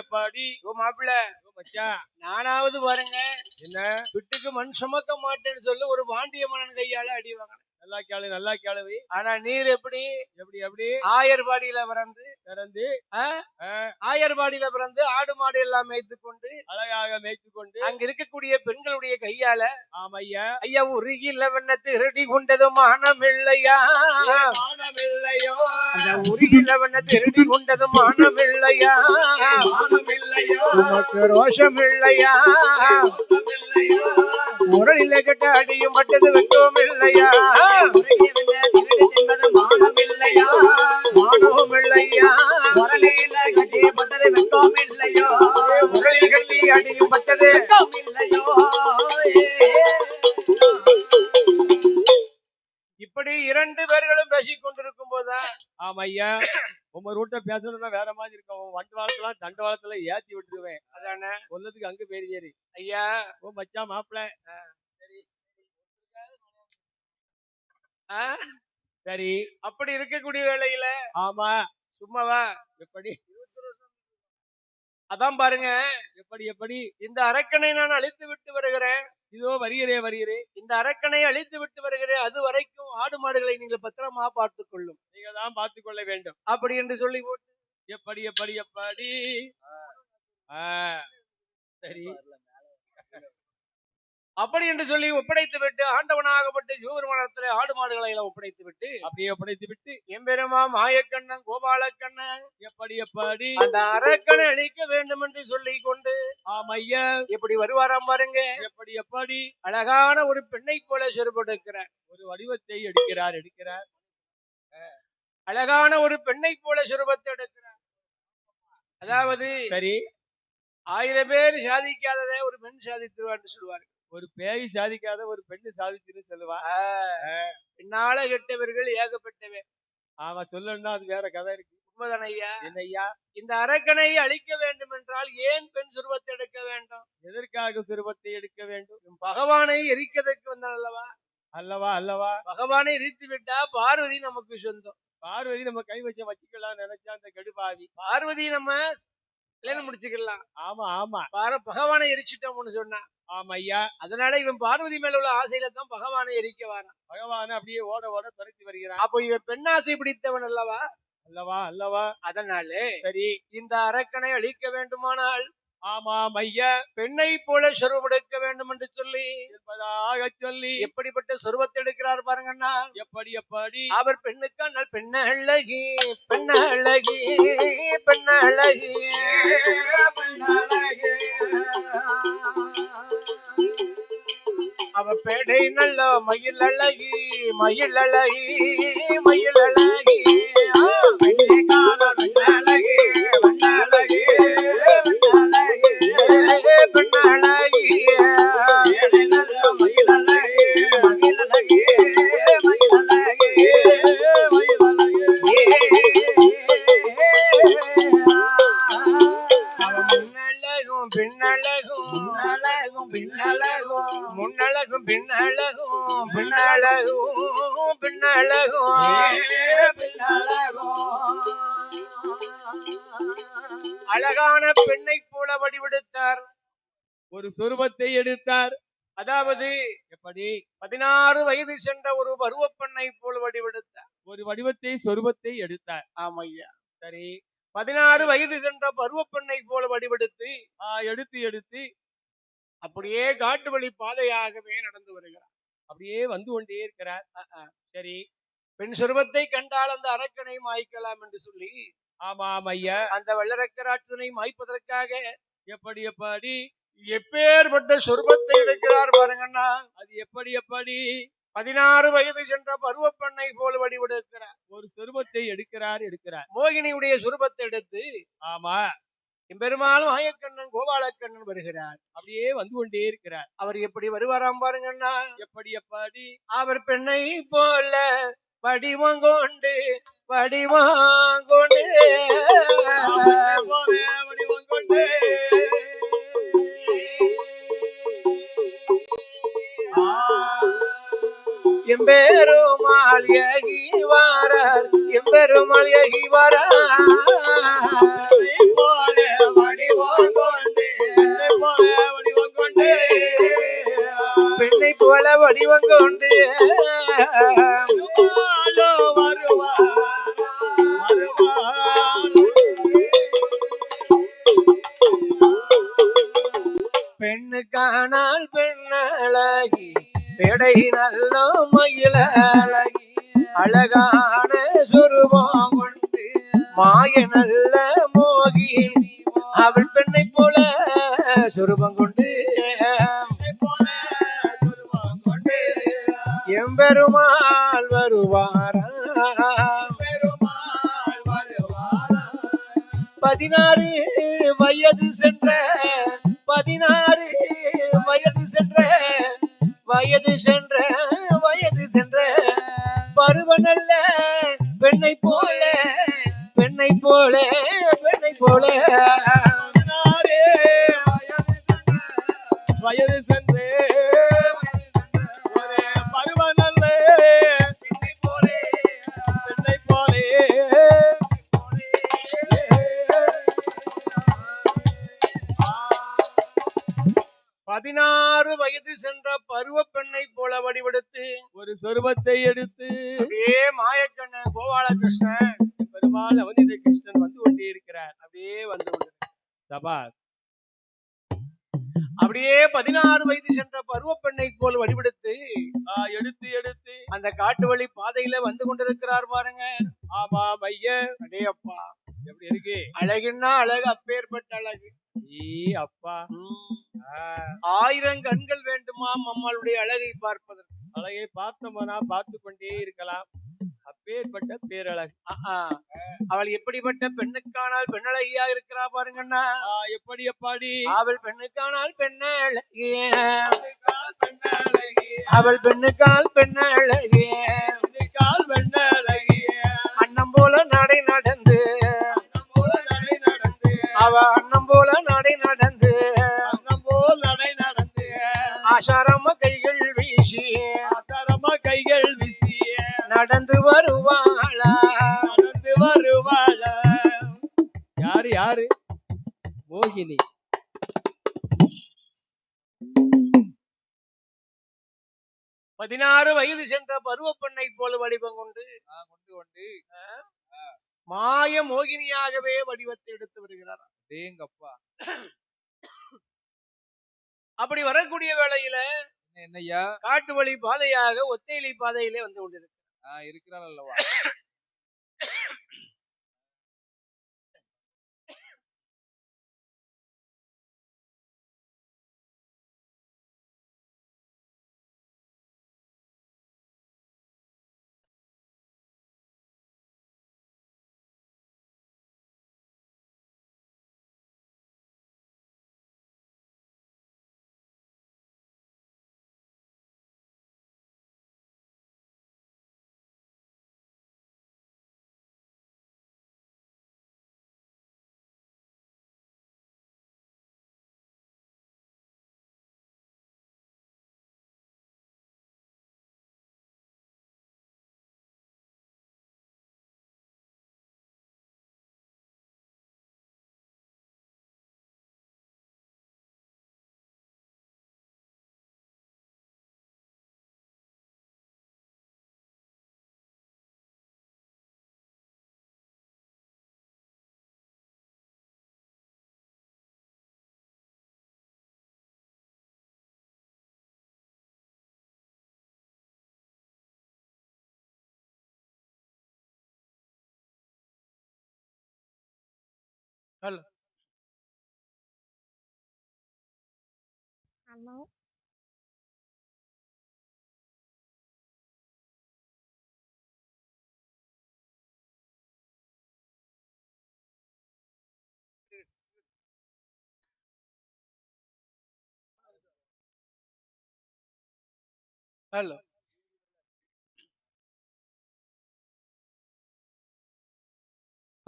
ஓ மாப்பிள்ள, மச்சான் நானாவது பாருங்க என்ன பிட்டுக்கு மண் சுமக்க மாட்டேன்னு சொல்லி ஒரு பாண்டிய மன்னன் கையால அடி வாங்கினேன். நல்லா கேளுவி. ஆனா நீர் எப்படி எப்படி ஆயர்பாடியில பிறந்து பிறந்து ஆயர்பாடியில பிறந்து ஆடு மாடு எல்லாம் மேய்த்து கொண்டு அழகாக மேய்த்து கொண்டு அங்க இருக்கக்கூடிய பெண்களுடைய கையால ஆமையா ஐயா உருகில வெண்ண திருடி கொண்டது மானம் இல்லையா மானமில்லையோ அந்த உருகில வெண்ண திருடி கொண்டது மானம் இல்லையா மானமில்லையோ உனக்கு ரோஷம் இல்லையா மானமில்லையோ முரளில கட்ட அடியும் பட்டது வெட்கம் இல்லையா என்பது மானமில்லையா மானமும் இல்லையா முரளியில கட்டிப்பட்டது வெட்கம் இல்லையோ முரளி கட்டி அடியும் பட்டது வெட்கம் இல்லையோ இப்படி இரண்டு பேர்களும் பேசிக் கொண்டிருக்கும் போதுதான் ஆமையா உங்க ரூட்ட பேசணும்னா வேற மாதிரி இருக்கும். வண்டு வாழத்தெல்லாம் தண்டவாளத்துல ஏத்தி விட்டுருவேன். அதானே ஒன்னதுக்கு அங்க பேரு ஏறி ஐயா ஓ மச்சா மாப்பிள்ள சரி அப்படி இருக்கக்கூடிய வேளையில ஆமா சும்மாவா எப்படி அதான் பாருங்க எப்படி இந்த அரக்கனை நான் அழித்து விட்டு வருகிறேன். இதோ வருகிறே இந்த அரக்கனை அழித்து விட்டு வருகிறேன். அது வரைக்கும் ஆடு மாடுகளை நீங்கள் பத்திரமா பார்த்துக் கொள்ளும். நீங்க தான் பார்த்துக் கொள்ள வேண்டும். அப்படி என்று சொல்லி போட்டு எப்படி சரி அப்படி என்று சொல்லி ஒப்படைத்து விட்டு ஆண்டவனாகப்பட்டு சிவபெருமானத்திலே ஆடு மாடுகளை எல்லாம் ஒப்படைத்து விட்டு அப்படியே ஒப்படைத்து விட்டு எம்பெருமா மாயக்கண்ணன் கோபாலக்கண்ணன் எப்படி அந்த அரக்கனை அழிக்க வேண்டும் என்று சொல்லி கொண்டு ஆமையா எப்படி வருவாராம் பாருங்க. எப்படி அழகான ஒரு பெண்ணை போல செருப்படுக்கிறார். ஒரு வடிவத்தை எடுக்கிறார் அழகான ஒரு பெண்ணை போல சுரூபத்தை எடுக்கிறார். அதாவது சரி 1000 பேர் சாதிக்காததை ஒரு பெண் சாதித்துருவான்னு சொல்லுவார். ஒரு பேய் சாதிக்காத ஒரு பெண்ணு சாதிச்சுன்னு சொல்லுவா. பின்னால கெட்டவர்கள் ஏகப்பட்டவர். ஆமா சொல்லணும்னா அது வேற கதை இருக்கு. உண்மைதான ஐயா? என்னையா இந்த அரக்கனை அழிக்க வேண்டும் என்றால் ஏன் பெண் சுரூபத்தை எடுக்க வேண்டும்? எதற்காக சுரூபத்தை எடுக்க வேண்டும்? பகவானை எரிக்கிறதுக்கு வந்தான் அல்லவா பகவானை எரித்து விட்டா பார்வதி நமக்கு சொந்தம். பார்வதி நம்ம கை வச்ச வச்சுக்கலாம் நினைச்சா அந்த கடுபாவி பார்வதி நம்ம கல்யாணம் முடிச்சுக்கலாம். ஆமா பகவானை எரிச்சிட்டோம்னு சொன்னா ஆமா ஐயா. அதனால இவன் பார்வதி மேல உள்ள ஆசையில தான் பகவானை எரிக்க வரான். பகவான அப்படியே ஓட துரத்தி வருகிறான். அப்போ இவன் பெண்ணாசை பிடித்தவன் அல்லவா அதனால சரி இந்த அரக்கனை அழிக்க வேண்டுமானால் ஆமா ஐயா பெண்ணை போல சொருவெடுக்க வேண்டும் என்று சொல்லி என்பதாக சொல்லி எப்படிப்பட்ட சொருவத்தை எடுக்கிறார் பாருங்கன்னா. எப்படி அவர் பெண்ணுக்கானால் பெண்ணழகி பெண்ணழகி பெண்ணழகி அவ பேடை நல்ல மயில் அழகி மயில் அழகி மயில் அழகி பெண்ணழகி பெண்ணழகி முன்னழகும் பின்னழகும் பின்னழகும் பின்னழகும் அழகான பெண்ணை போல வடிவெடுத்தார். ஒரு சொரூபத்தை எடுத்தார். அதாவது எப்படி 16 வயது சென்ற ஒரு பருவ பெண்ணை போல வடிவெடுத்தார். ஒரு வடிவத்தை சொரூபத்தை எடுத்தார். ஆமையா சரி 16 வயது சென்ற பருவ பெண்ணை போல வடிவெடுத்து எடுத்து அப்படியே காட்டு வழி பாதையாகவே நடந்து வருகிறார். அப்படியே வந்து கொண்டே இருக்கிறார். சரி பெண் சொருபத்தை கண்டால் அந்த அரக்கனை மாய்க்கலாம் என்று சொல்லி ஆமா ஐயா அந்த வெள்ளரக்கராட்சனை மாய்ப்பதற்காக எப்படி எப்பேற்பட்ட சொருபத்தை எடுக்கிறார் பாருங்கன்னா. அது எப்படி 16 வயது சென்ற பருவ பெண்ணை போல் வடிவெடுக்கிறார். ஒரு சொருபத்தை எடுக்கிறார். மோகினியுடைய சொருபத்தை எடுத்து ஆமா பெருமாள் மாயக்கண்ணன் கோபாலக்கண்ணன் வருகிறார். அப்படியே வந்து கொண்டே இருக்கிறார். அவர் எப்படி வருவாராம் பாருங்கன்னா. எப்படி அவர் பெண்ணை போல வடிவங்கொண்டு வடிவங்கொண்டு எம்பெருமாள் எகிவார எம்பெருமாள் எகிவார பெண்ணை போல வடிவங்கொண்டு பெண்ணுக்கானால் பெண்ணழகி பெடை நல்ல மயிலழகி அழகான சொருபம் கொண்டு மாய நல்ல மோகினி அவள் பெண்ணை போல சொருபம் கொண்டு எம்பெருமாள் வருவாரா 16 வயது சென்ற 16 வயது சென்ற பருவ நல்ல பெண்ணை போல 16 வயது சென்ற பருவ நல்ல பெண்ணை போல 16 வயது சென்ற பருவ பெண்ணை போல வடிவெடுத்து ஒரு சொருபத்தை எடுத்து அப்படியே மாயக்கண்ண கோபாலகிருஷ்ணன் பெருமாள் அவனித கிருஷ்ணன் வந்து கொண்டே இருக்கிறார். அப்படியே வந்து கொண்டிருக்கிறார். சபாஸ். அப்படியே 16 வயது சென்ற பருவ பெண்ணை போல் வடிவெடுத்து எடுத்து அந்த காட்டு வழி பாதையில வந்து கொண்டிருக்கிறார் பாருங்க. ஆமா மைய அடே அப்பா எப்படி இருக்கு? அழகுன்னா அழகு, அப்பேற்பட்ட அழகு. அப்பா 1000 கண்கள் வேண்டுமாம் அம்மாளுடைய அழகை பார்ப்பதற்கு. அழகை பார்த்தோம்னா பார்த்து கொண்டே இருக்கலாம். அப்பேற்பட்ட பேரழகு. அவள் எப்படிப்பட்ட பெண்ணுக்கானால் பெண்ணழகியா இருக்கிறா பாருங்கண்ணா. எப்படி எப்பாடி? அவள் பெண்ணுக்கானால் பெண்ணழகிய, அவள் பெண்ணுக்கால் பெண்ணழகிய, அன்னம் போல நடை நடந்து, அவ அன்னம் போல நடை நடந்து, ஆசாரமா கைகள் வீசி நடந்து வருவாளா. யாரு? மோகினி. 16 வயது சென்ற பருவ பெண்ணை போல வடிவம் கொண்டு மாய மோகினியாகவே வடிவத்தை எடுத்து வருகிறார். அப்படி வரக்கூடிய வேளையில என்னையா காட்டு வழி பாதையாக ஒத்தையலி பாதையிலே வந்து கொண்டிருக்கிறார். இருக்கிறாள் அல்லவா? Hello. Hello. Hello.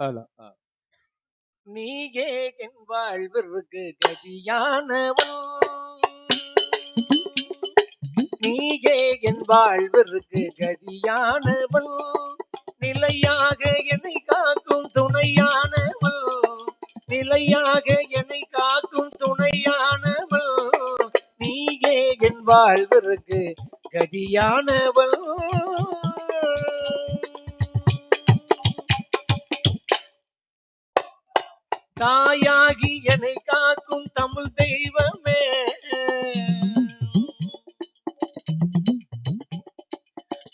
Hello. நீயே என் வாழ்விற்கு கதியானவன், நீயே என் வாழ்விற்கு கதியானவன், நிலையாக என்னை காக்கும் துணையானவன், நிலையாக என்னை காக்கும் துணையானவன், நீயே என் வாழ்விற்கு கதியானவன். தாயாகி என்னை காக்கும் தமிழ் தெய்வமே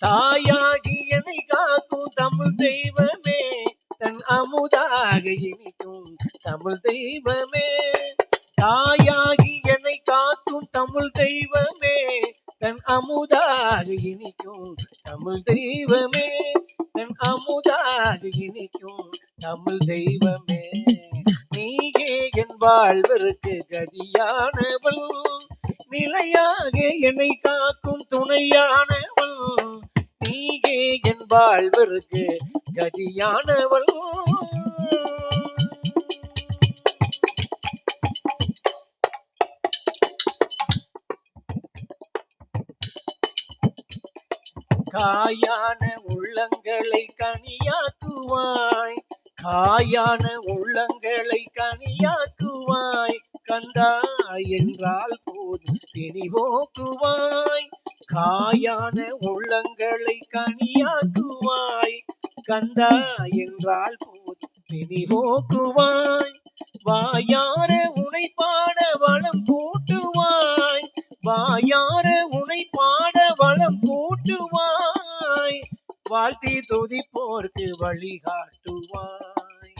தாயாகி என்னை காக்கும் தமிழ் தெய்வமே தன் அமுதாக இனிக்கும் தமிழ் தெய்வமே தாயாகி என்னை காக்கும் தமிழ் தெய்வமே தன் அமுதாக இனிக்கும் தமிழ் தெய்வமே தன் அமுதாக இனிக்கும் தமிழ் தெய்வமே நீயே என் வாழ்வருக்கு கதியானவள் நிலையாக என்னை காக்கும் துணையானவள் நீயே என் வாழ்வருக்கு கதியானவள் காயான உள்ளங்களை கனியாக்குவாய் காயான உள்ளங்களை கனியாக்குவாய் கந்தா என்றால் போது திணிவோக்குவாய் காயான உள்ளங்களை கனியாக்குவாய் கந்தா என்றால் போது திணிவோக்குவாய் வாயார உனை பாட வளம் கூட்டுவாய் வாயார உனை பாட வளம் கூட்டுவாய் வாழ்த்தி துதிப்போர்க்கு வழிகாட்டுவாய்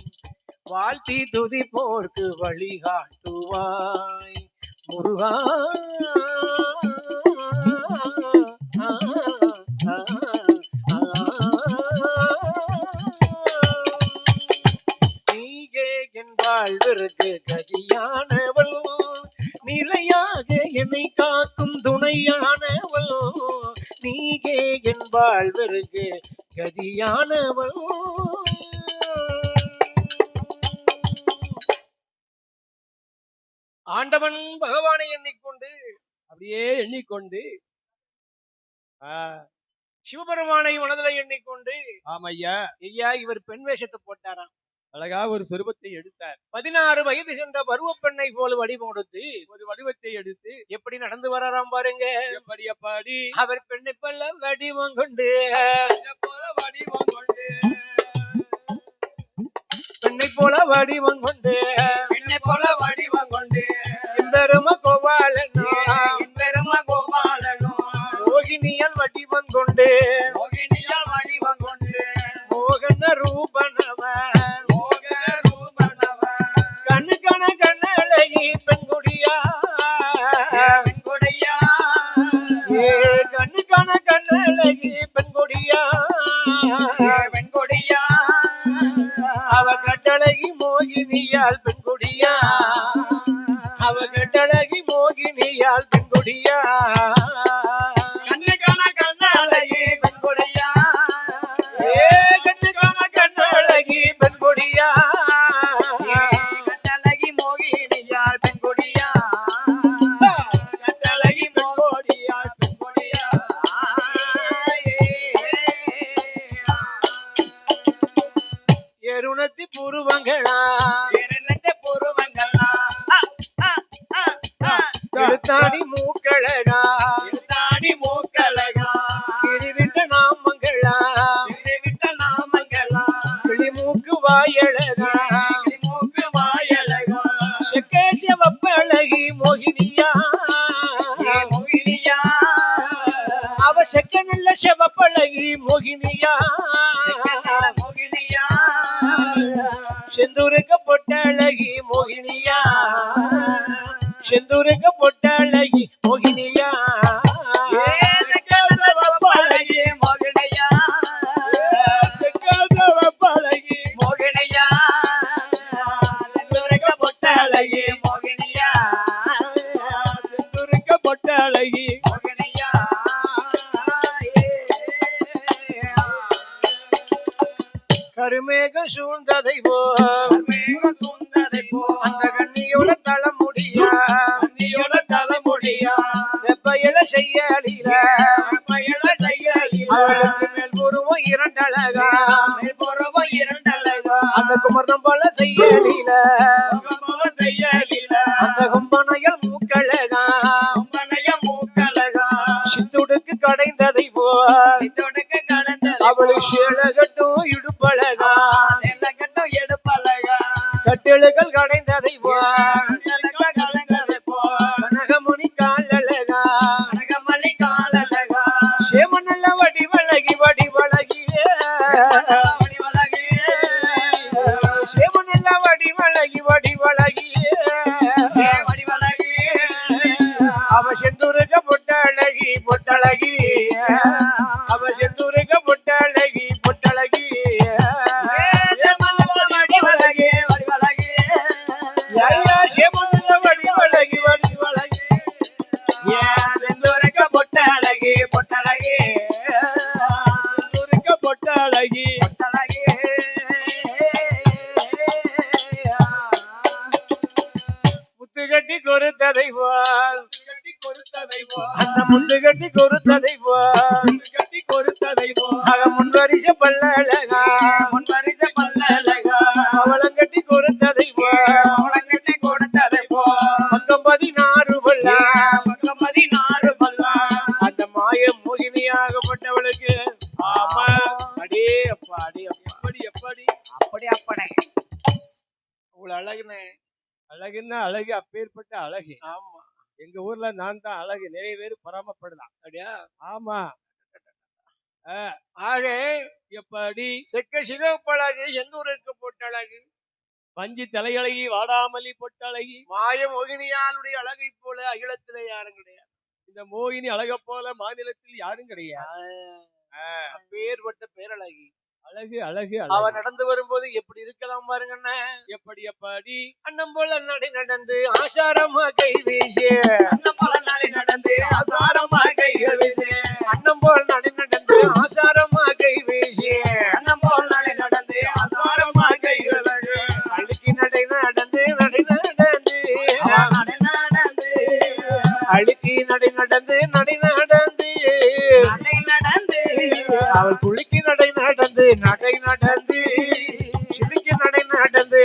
வாழ்த்தி துதிப்போர்க்கு வழிகாட்டுவாய் முருகா நீயே என் வாழ்விற்கு கதியானவள் நிலையாக என்னை காக்கும் துணையானவள் நீயே என் வாழ்விற்கு கதியானவள் ஆண்டவன் பகவானை எண்ணிக்கொண்டு அப்படியே எண்ணிக்கொண்டு சிவபெருமானை மனதில் எண்ணிக்கொண்டு ஆமையா ஐயா இவர் பெண் வேஷத்தை போட்டாராம் அழகா ஒரு சொருபத்தை எடுத்தார் 16 வயது சென்ற பருவ பெண்ணை போல வடிவம் கொடுத்து ஒரு வடிவத்தை எடுத்து எப்படி நடந்து வராராம் பாருங்க எப்படி அப்பாடி அவர் பெண்ணை போல வடிவம் கொண்டு வடிவம் கொண்டு பெண்ணை போல வடிவம் கொண்டு பெண்ணை போல வடிவம் கொண்டு பெரும கோபாலனோ பெரும கோபாலனோ மோகினியால் வடிவம் கொண்டு மோகினியால் வடிவம் கொண்டு மோகன ரூபனவ மோகன ரூபனவ கண்ணுக்கான கண்ணழகி பெண்குடியா பெண்குடியா கண்ணுக்கான கண்ணழகி பெண்குடியா பெண்குடியா அவ கட்டழகி மோகினியால் பெண்குடியா அவ கட்டழகி மோகினியால் பெண்குடியா கண்ணுக்கான கண்ணழகி பெண்குடியா கண்ணுக்கான கண்ணழகி பெண்குடியா கண்ணழகி மோகினியால் பெண்குடியா கட்டழகி பெண்குடியால் பெண்குடியா எருணத்தி புருவங்களா பூர்வங்களா திருத்தாணி மூக்களகா தாடி மூக்கழகா கிரிவிட்ட நாமங்களா விட்ட நாமங்களா கிளிமூக்கு வாயழகா மூக்கு வாயழகா செக்கேச வப்பழகி மோகினியா மோகினியா அவ செக்க நல்ல செவப்பழகி மோகினியா மோகினியா செந்தூருக்கு பொட்டழகி மோகினியா செந்தூருக்கு பொட்டழகி மோகினியா பழகி மோகினியா பழகி மோகினியா பொட்டழகி மோகினியா செந்தூருக்கு பொட்டழகி மோகினியா கருமேகம் சூழ்ந்ததை போ மேகம் தூண்டதை போ அந்த கண்ணியோட தலைமுடியா அன்னியோட தலைமுடியா வெப்பையில செய்யலில பயண செய்யலியா அவளுக்கு மேல் பூர்வம் இரண்டழகா மேற்புறவ இரண்டழகா அந்த குமர்தம் போல செய்யலில செய்யலில அந்த கும்பனையில் மூக்கழகா உங்களைய மூக்கழகா சித்துடுக்கு கடைந்ததை போ இதொடுக்கு கடந்தது அவளு சேலகட்டும் இடுப்பழகா செல்லக்கட்டும் எடுப்பழகா கட்டெழுகள் செந்தூருக்க பொட்டழகி பொட்டழகி அவ செந்தூருக்க பொட்டழகி பொட்டழகி வடிவழகி வடிவழகி ஐயா சேமந்த வடிவழகி வடிவழகி செந்தூருக்க பொட்டழகி பொட்டழகி செந்தூருக்க பொட்டழகி பொட்டழகி முத்து கட்டி கொறுத்ததை போல் கட்டி கொடுத்ததை போ அந்த முத்து கட்டி கொறுத்ததை போல் கட்டி கொடுத்ததை போ ஆக முன்வரிச பல்லழகா முன்வரிச பல்லழகா அவளம் கட்டி கொறுத்ததை போல் உலகத்தை கொடுத்ததை போ பக்கம் 16 பல்லா பக்கம் 16 பல்லா அந்த மாய மோகினியாகப்பட்டவளுக்கு ஆமா அடே அப்பா அடே அப்பா எப்படி எப்படி அப்படி அப்படே அவ்வளவு அழகுனே அழகுன்னா அழகு அப்பேற்பட்ட அழகு ஆமா எங்க ஊர்ல நான் தான் அழகு நிறைய பேர் பராமப்படலாம் அப்படியா ஆமா ஆக எப்படி செக்க சிகப்பழகு செந்தூருக்கு பொட்டழகு வஞ்சி தலையழகி வாடாமல்லி பொட்டழகி மாய மோகினியாளுடைய அழகை போல அகிலத்திலே யாரும் கிடையாது இந்த மோகினி அழக போல மாநிலத்தில் யாரும் கிடையாது அப்பேற்பட்ட பேரழகி அழகு அழகு அவ அழகு நடந்து வரும்போது எப்படி இருக்கலாம் பாருங்கண்ணே எப்படி எப்படி அண்ணன் போல நடந்து ஆசாரமா கை வீசி அண்ணன் போல நடந்து ஆசாரமா கைகள் வீசி அண்ணன் போல் நடந்து ஆசாரமா கை வீசி அண்ணன் போல் நடந்து ஆசாரமா கைகள் வீசி அழுக்கி நடந்து அழுக்கி நடந்து அவள் குளிக்கு நடை நடந்து சிலுக்கி நடை நடந்து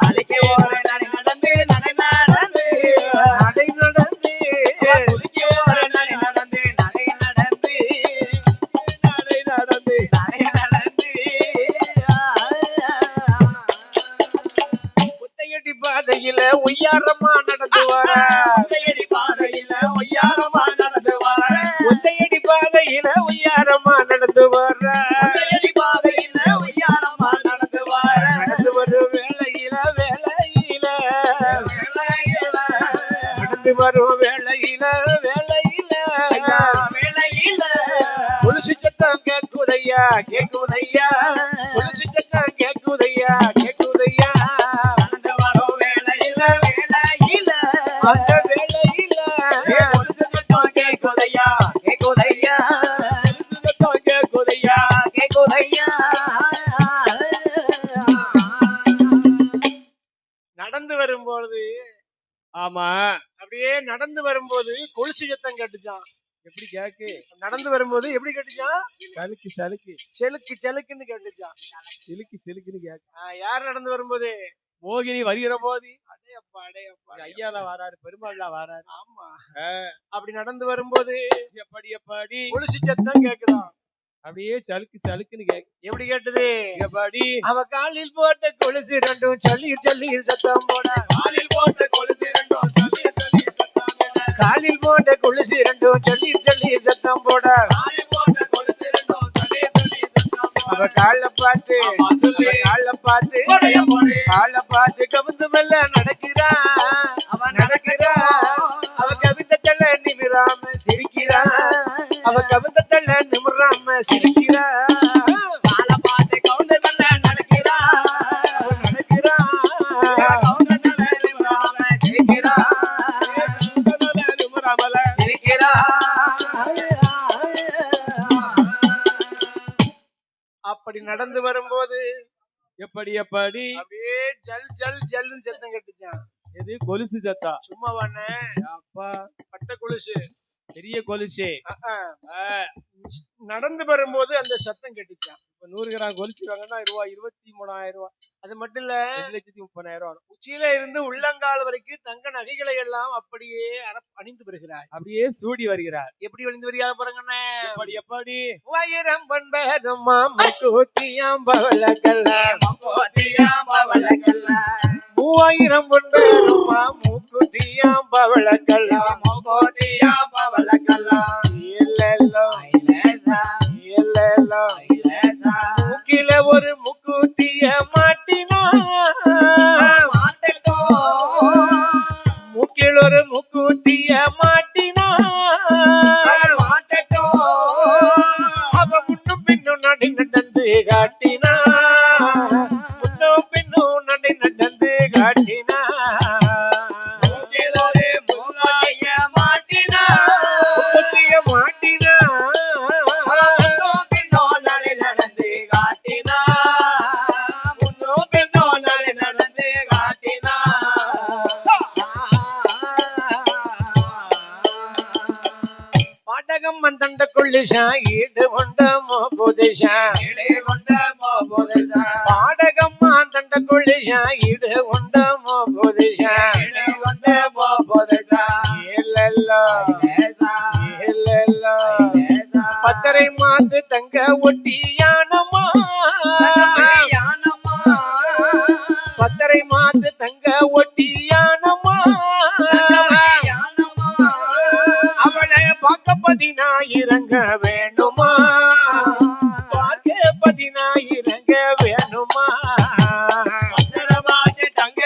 அழைக்கி ஓர நடந்து குளிக்கி ஓர நடந்து முத்தையடி பாதையில உய்யாரமா நடந்து வர முத்தையடி பாதையில ஒய்யாரமா நடந்து வர முத்தையடி பாதையில உய்யாரமா நடந்து வர முத்தையடி பாதையில ஒய்யாரமா நடந்து வர நடந்து வரும் வேளையில நடந்து வரும் வேளையில வேளையில கொலுசு சத்தம் கேட்குதையா கொலுசு சத்தம் கேட்குதையா நடந்து வரும் வேளையில அந்த வேளையில கொலுசு சத்தம் கேக்குதையா கேக்குதையா நடந்து வரும்போது ஆமா அப்படியே நடந்து வரும்போது கொலுசு சத்தம் கேட்டுச்சான் எப்படி கேக்கு நடந்து வரும்போது எப்படி கேட்டுச்சான் சலுக்கு செலுக்குன்னு கேட்டுச்சான் சிலுக்குன்னு கேக்கு யார் நடந்து வரும்போது மோகினி வருகிற போது அடேயப்பா ஐயாலாம் வாராரு பெருமாள்லாம் வாராரு ஆமா அப்படி நடந்து வரும்போது எப்படி எப்படி கொலுசு சத்தம் கேக்குதான் அப்படியே சலுக்குன்னு கேக்கு எப்படி கேட்டது எப்படி அவ காலில் போட்ட கொலுசு ரெண்டும் சொல்லீர் சத்தம் போட காலில் போட்ட கொலுசு ரெண்டும் காலில் போட்ட கொலுசு ரெண்டும் சொல்லீர் சத்தம் போட காலில் போட்ட கொலுசு ரெண்டும் அவ கால பார்த்து கால பார்த்து கவிந்து மெல்ல நடக்கிறா அவ கவிந்தல நிமிராம சிரிக்கிறா காலை பார்த்து கவுந்து நல்ல நடக்கிறா சிரிக்கிறா அப்படி நடந்து வரும்போது எப்படி எப்படி அப்படியே ஜல்னு சத்தம் கட்டுச்சான். எது கொலுசு சத்தா சும்மா வாண்ணே அப்பா பட்ட கொலுசு பெரிய கொலுசு நடந்து வரும்போது அந்த சத்தம் கட்டுச்சான். இப்ப 100 கிராம் கொலுசு வாங்கினா ரூபாய் 23,000. அது மட்டும் இல்ல 2,30,000. உச்சியில இருந்து உள்ளங்கால் வரைக்கும் தங்க நகைகளை எல்லாம் அப்படியே அணிந்து வருகிறார். அப்படியே சூடி வருகிறார். எப்படி அணிந்து வருகிறார் பாருங்கண்ணே. எப்படி எப்படி வயிறம் பண்பேரும் கூத்தியாம் பவளக்கல்ல 3000 பொன்பேரும் மூக்குத்தியாம் பவளக்கல்ல மூக்கில ஒரு முக்கூத்திய மாட்டினா மூக்கில் ஒரு முக்கூத்திய தண்ட கொள்ளிஷா ஈடு கொண்ட மோபுதிஷா பாடகம்மா தண்ட கொள்ளிஷா ஈடு கொண்ட மோபுதிஷா பத்தரை மாத்து தங்க ஒட்டியானம்மா பத்தரை மாத்து தங்க ஒட்டியானம்மா அவளை பார்க்க பதினாயிரங்க வேணுமா பார்க்க பதினாயிரங்க வேணுமா தங்க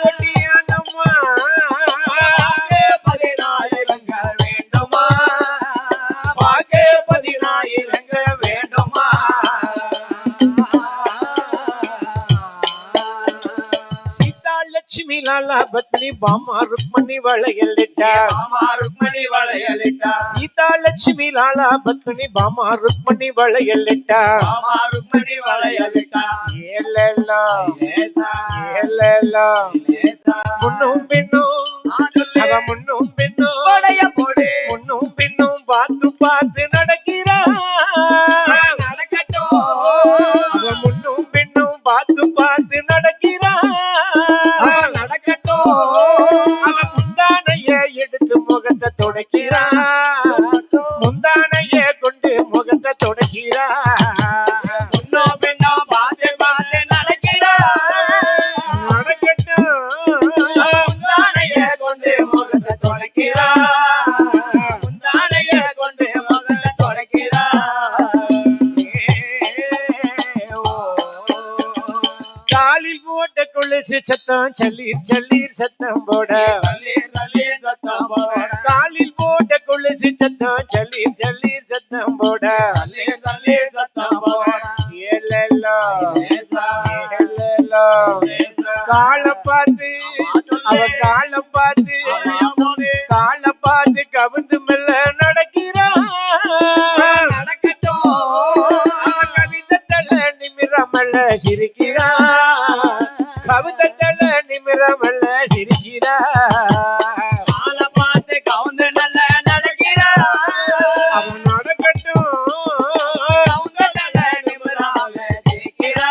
ஒட்டியானம்மா பதினாயிரங்க வேண்டுமா பார்க்க பதினாயிரங்க வேண்டுமா லட்சுமி லாலா பத்னி பாமா ருக்மணி வளையலிட்டா சீதா லட்சுமி லாலா பத்னி பாமா ருக்மணி வளையலிட்டா முன்னும் பின்னும் அவ முன்னும் பின்னும் முன்னும் பின்னும் பார்த்து பார்த்து நடக்கிறா அவ முன்னும் பின்னும் பார்த்து பார்த்து நடக்கிறா முந்தானைய எடுத்து முகத்தை தொடக்கிறா முந்தானைய கொண்டு முகத்தை தொடக்கிறா முன்னோம் பின்னோம் பார்த்து பார்த்து நடக்கிறா நடக்கட்டும் முந்தானைய கொண்டு முகத்தை தொடக்கிறா முந்தானைய கொண்டு முகத்தை தொடக்கிறா காலில் போட்ட கொலுசு சத்தம் சல்லீர் சல்லீர் சத்தம் போட காலில் போட்ட கொலுசு சத்தம் சல்லீர் சல்லீர் சத்தம் போட கால பார்த்து அவ கால பார்த்து கால பார்த்து கவிழ்ந்து மெல்ல நடக்கிறா கவிதத்தல நிமிரமல்ல சிரிக்கிறா கவிதத்தல நிமிரமல்ல சிரிக்கிறா கால பார்த்து கவுந்து நல்ல நடக்கிறா அவன் நடக்கட்டும் கவுந்தத்தல நிமிரமல்ல சிரிக்கிறா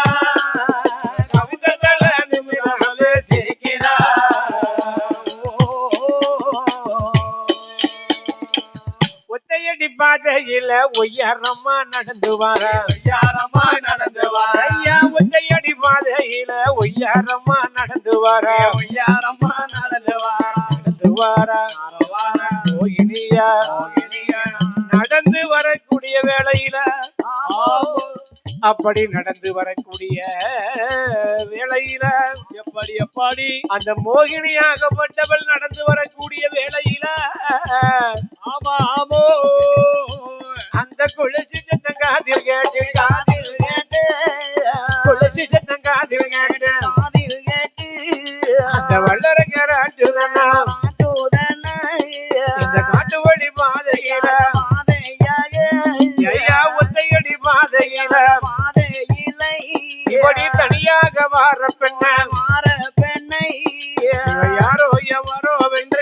கவிதத்தல நிமிரமல்ல சிரிக்கிறா ஒத்தையடி பாதையில ஒய்யாரம்மா நடந்து வார ஐயா ஒத்தையடி பாதையில ஒய்யாரம்மா நடந்து வார மோகினியா நடந்து வரக்கூடிய வேளையில அப்படி நடந்து வரக்கூடிய வேளையில எப்படி அந்த மோகினியாகப்பட்டவள் நடந்து வரக்கூடிய வேளையில அந்த குளிச்சு சத்தம் காதில் கேட்டு குளிச்சு சத்தம் காதில் கேட்டு அந்த வல்லரங்கராட்டுதனா இந்த காட்டு வழி பாதையில ஐயா ஒத்தையடி பாதையில இப்படி தனியாக வார பெண்ணை யாரோ எவரோ வென்று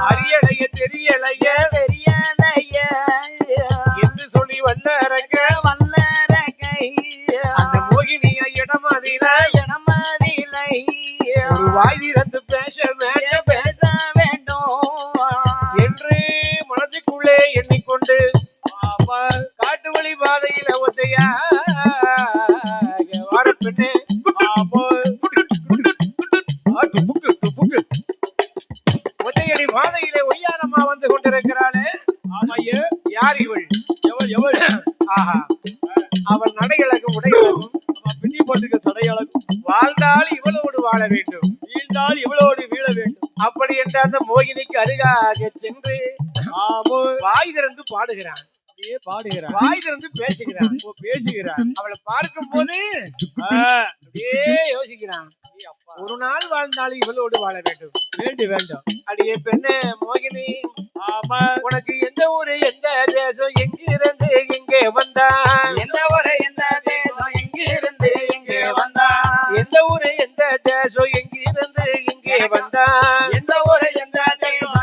அறியலைய தெரியலைய என்று சொல்லி வல்லரங்க அந்த மோகினிய இடமதில ஒரு வாய் திறந்து பேச வேண்டும் என்று மனதுக்குள்ளே எண்ணிக்கொண்டு காட்டு வழி பாதையில ஒத்தையா வார பெண்ணே ஒத்தையடி பாதையிலே ஒய்யாரம்மா வந்து கொண்டிருக்கிறாளே யார் இவள் ஆஹா அவள் நடையழகும் உடையழகும் பின்னி போட்டிருக்க சடையழகும் வாழ்ந்தால் இவளோடு வாழ வேண்டும் வீழ்ந்தால் இவளோடு வீழ வேண்டும் அப்படி என்ற அந்த மோகினிக்கு அருகாக சென்று வாய் திறந்து பாடுகிறான் வாய் திறந்து பேசுகிறான் அவளை பார்க்கும் போது அப்படியே யோசிக்கிறான் ஒரு நாள் வாழ்ந்தாலும் இவளோடு வாழ வேண்டும் அடியே பெண்ணே மோகினி உனக்கு எந்த ஊரு எந்த தேசம் எங்கிருந்து இங்கே வந்தா எந்த ஊரு எந்த தேசம் எங்கிருந்து இங்கே வந்தா எந்த ஊரு எந்த தேசம் எங்கிருந்து இங்கே வந்தா எந்த ஊரு எந்த தேசம்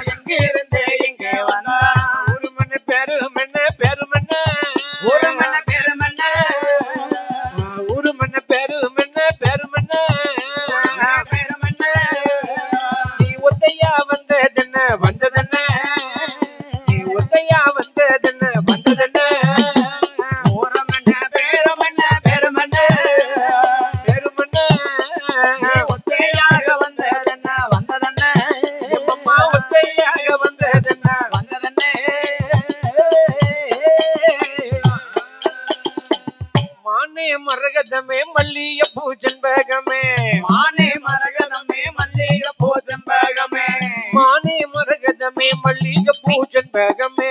மல்லிகை பூஜன் வேகமே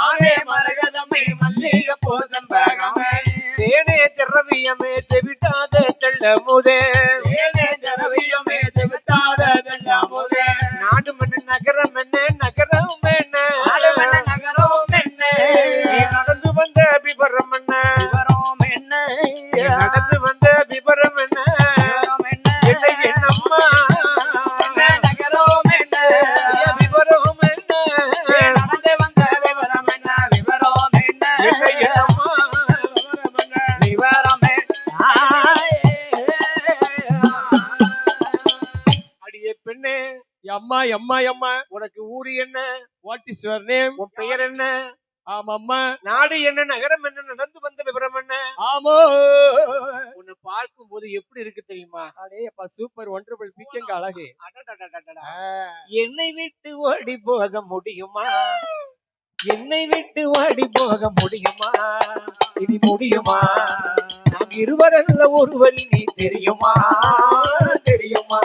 ஆனே மரகதமே மல்லிகை பூசம்பகமே தேனே திரவியமே செவிட்டாத தெள்ளமுதே ஏனே திரவியமே திவிட்டாத தெல்லாமுதே நாடு மன்ன நகரம் என்ன நகரம் என்ன ஆடுமென்ன நகரோம் என்ன நீ நடந்து வந்த விபரம் என்ன விவரோம் என்ன நீ நடந்து வந்த விபரம் என்ன விவரோம் என்ன இல்லை என்னம்மா என்ன நகரோம் என்ன விபரம் என்ன நடந்து வந்த விவரம் என்ன விவரோம் என்ன இல்லை என்னம்மா விவரம் என்ன அடியே பெண்ணே அம்மா அம்மா அம்மா உனக்கு ஊரு என்ன வாட் இஸ் யுவர் நேம் உன் பெயர் என்ன ஆமாம்மா நாடு என்ன நகரம் என்ன நடந்து வந்த விவரம் என்ன ஆமோ உன்னை பார்க்கும் போது எப்படி இருக்கு தெரியுமா அடே அப்பா சூப்பர் ஒண்டர்ஃபுல் பிக்கங்க அழகு அடடடடடடா. என்னை விட்டு ஓடி போக முடியுமா என்னை விட்டு ஓடி போக முடியுமா இனி முடியுமா நாம் இருவரல்ல ஒருவர் நீ தெரியுமா தெரியுமா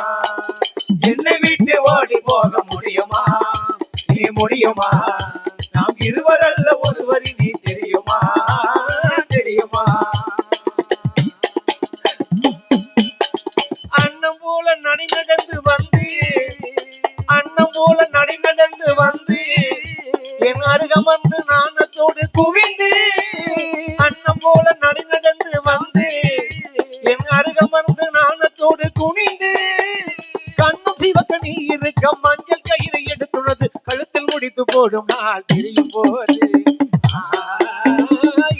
என்னை விட்டு ஓடி போக முடியுமா இனி முடியுமா நாம் இருவரல்ல ஒருவர் நீ தெரியுமா தெரியுமா அண்ணன் போல நடை நடந்து வந்து அண்ணன் போல நடை நடந்து வந்து என் அருகமர்ந்து நாணத்தோடு குவிந்து அண்ணன் போல நடை நடந்து வந்து என் அருகமர்ந்து நாணத்தோடு குனிந்து கண்ணும் சிவக்க நீ இருக்க மஞ்சள் கயிறை எடுத்துள்ளது கழுத்தில் முடித்து போடும் நாள் தெரியும் போது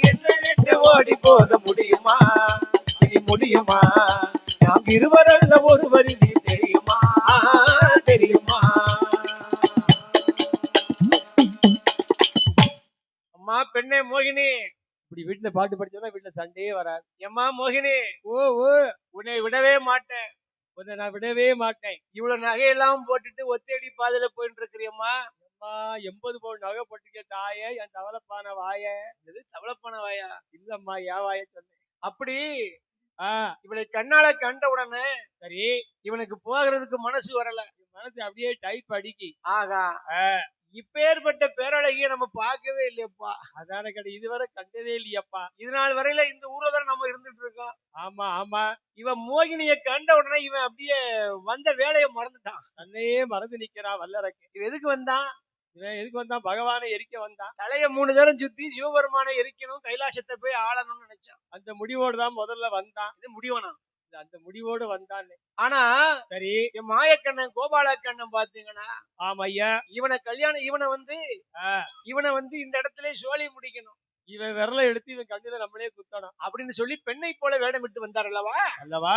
என்னை விட்டு ஓடி போக முடியுமா இனி முடியுமா நாம் இருவரல்ல ஒருவர் நீ தெரியுமா தெரியுமா அம்மா பெண்ணே மோகினி இப்படி வீட்டுல பாட்டு படிச்சோம்னா வீட்டுல சண்டையே வராது எம்மா மோகினி ஓ ஓ உன்னை விடவே மாட்டேன் உன்னை நான் விடவே மாட்டேன் இவ்வளவு நகையெல்லாம் போட்டுட்டு ஒத்தேடி பாதையில போயிட்டு இருக்கிறியம்மா அம்மா 80 பவுன் நகை போட்டுக்க தாயே என் தவளப்பான வாய இது தவளப்பான வாயா இல்லம்மா என் வாய சொன்னேன் அப்படி ஆஹ் இவளை கண்ணால கண்ட உடனே சரி இவனுக்கு போகிறதுக்கு மனசு வரல மனசு அப்படியே டைப் அடிக்கி ஆகா இப்பேற்பட்ட பேரழகிய நம்ம பார்க்கவே இல்லையப்பா அதான கடை இதுவரை கண்டதே இல்லையப்பா இது நாள் வரையில இந்த ஊர்ல தான் நம்ம இருந்துட்டு இருக்கோம் ஆமா ஆமா இவன் மோகினிய கண்ட உடனே இவன் அப்படியே வந்த வேலையை மறந்துட்டான் தன்னையே மறந்து நிக்கிறான் வல்லரக்கு இவன் எதுக்கு வந்தான் இவன் எதுக்கு வந்தான் பகவானை எரிக்க வந்தான் தலைய 3 தரம் சுத்தி சிவபெருமானை எரிக்கணும் கைலாசத்தை போய் ஆளணும்னு நினைச்சான் அந்த முடிவோடு தான் முதல்ல வந்தான் இது முடிவானா அந்த முடிவோடு வந்தான் ஆனா சரி என் மாயக்கண்ணன் கோபாலக்கண்ணன் பாத்தீங்கன்னா ஆமா ஐயா இவனை வந்து இந்த இடத்துல சோழி முடிக்கணும் இவன் விரலை எடுத்து இவன் கண்ணுல நம்மளே குத்தணும் அப்படின்னு சொல்லி பெண்ணை போல வேடமிட்டு வந்தார் அல்லவா அல்லவா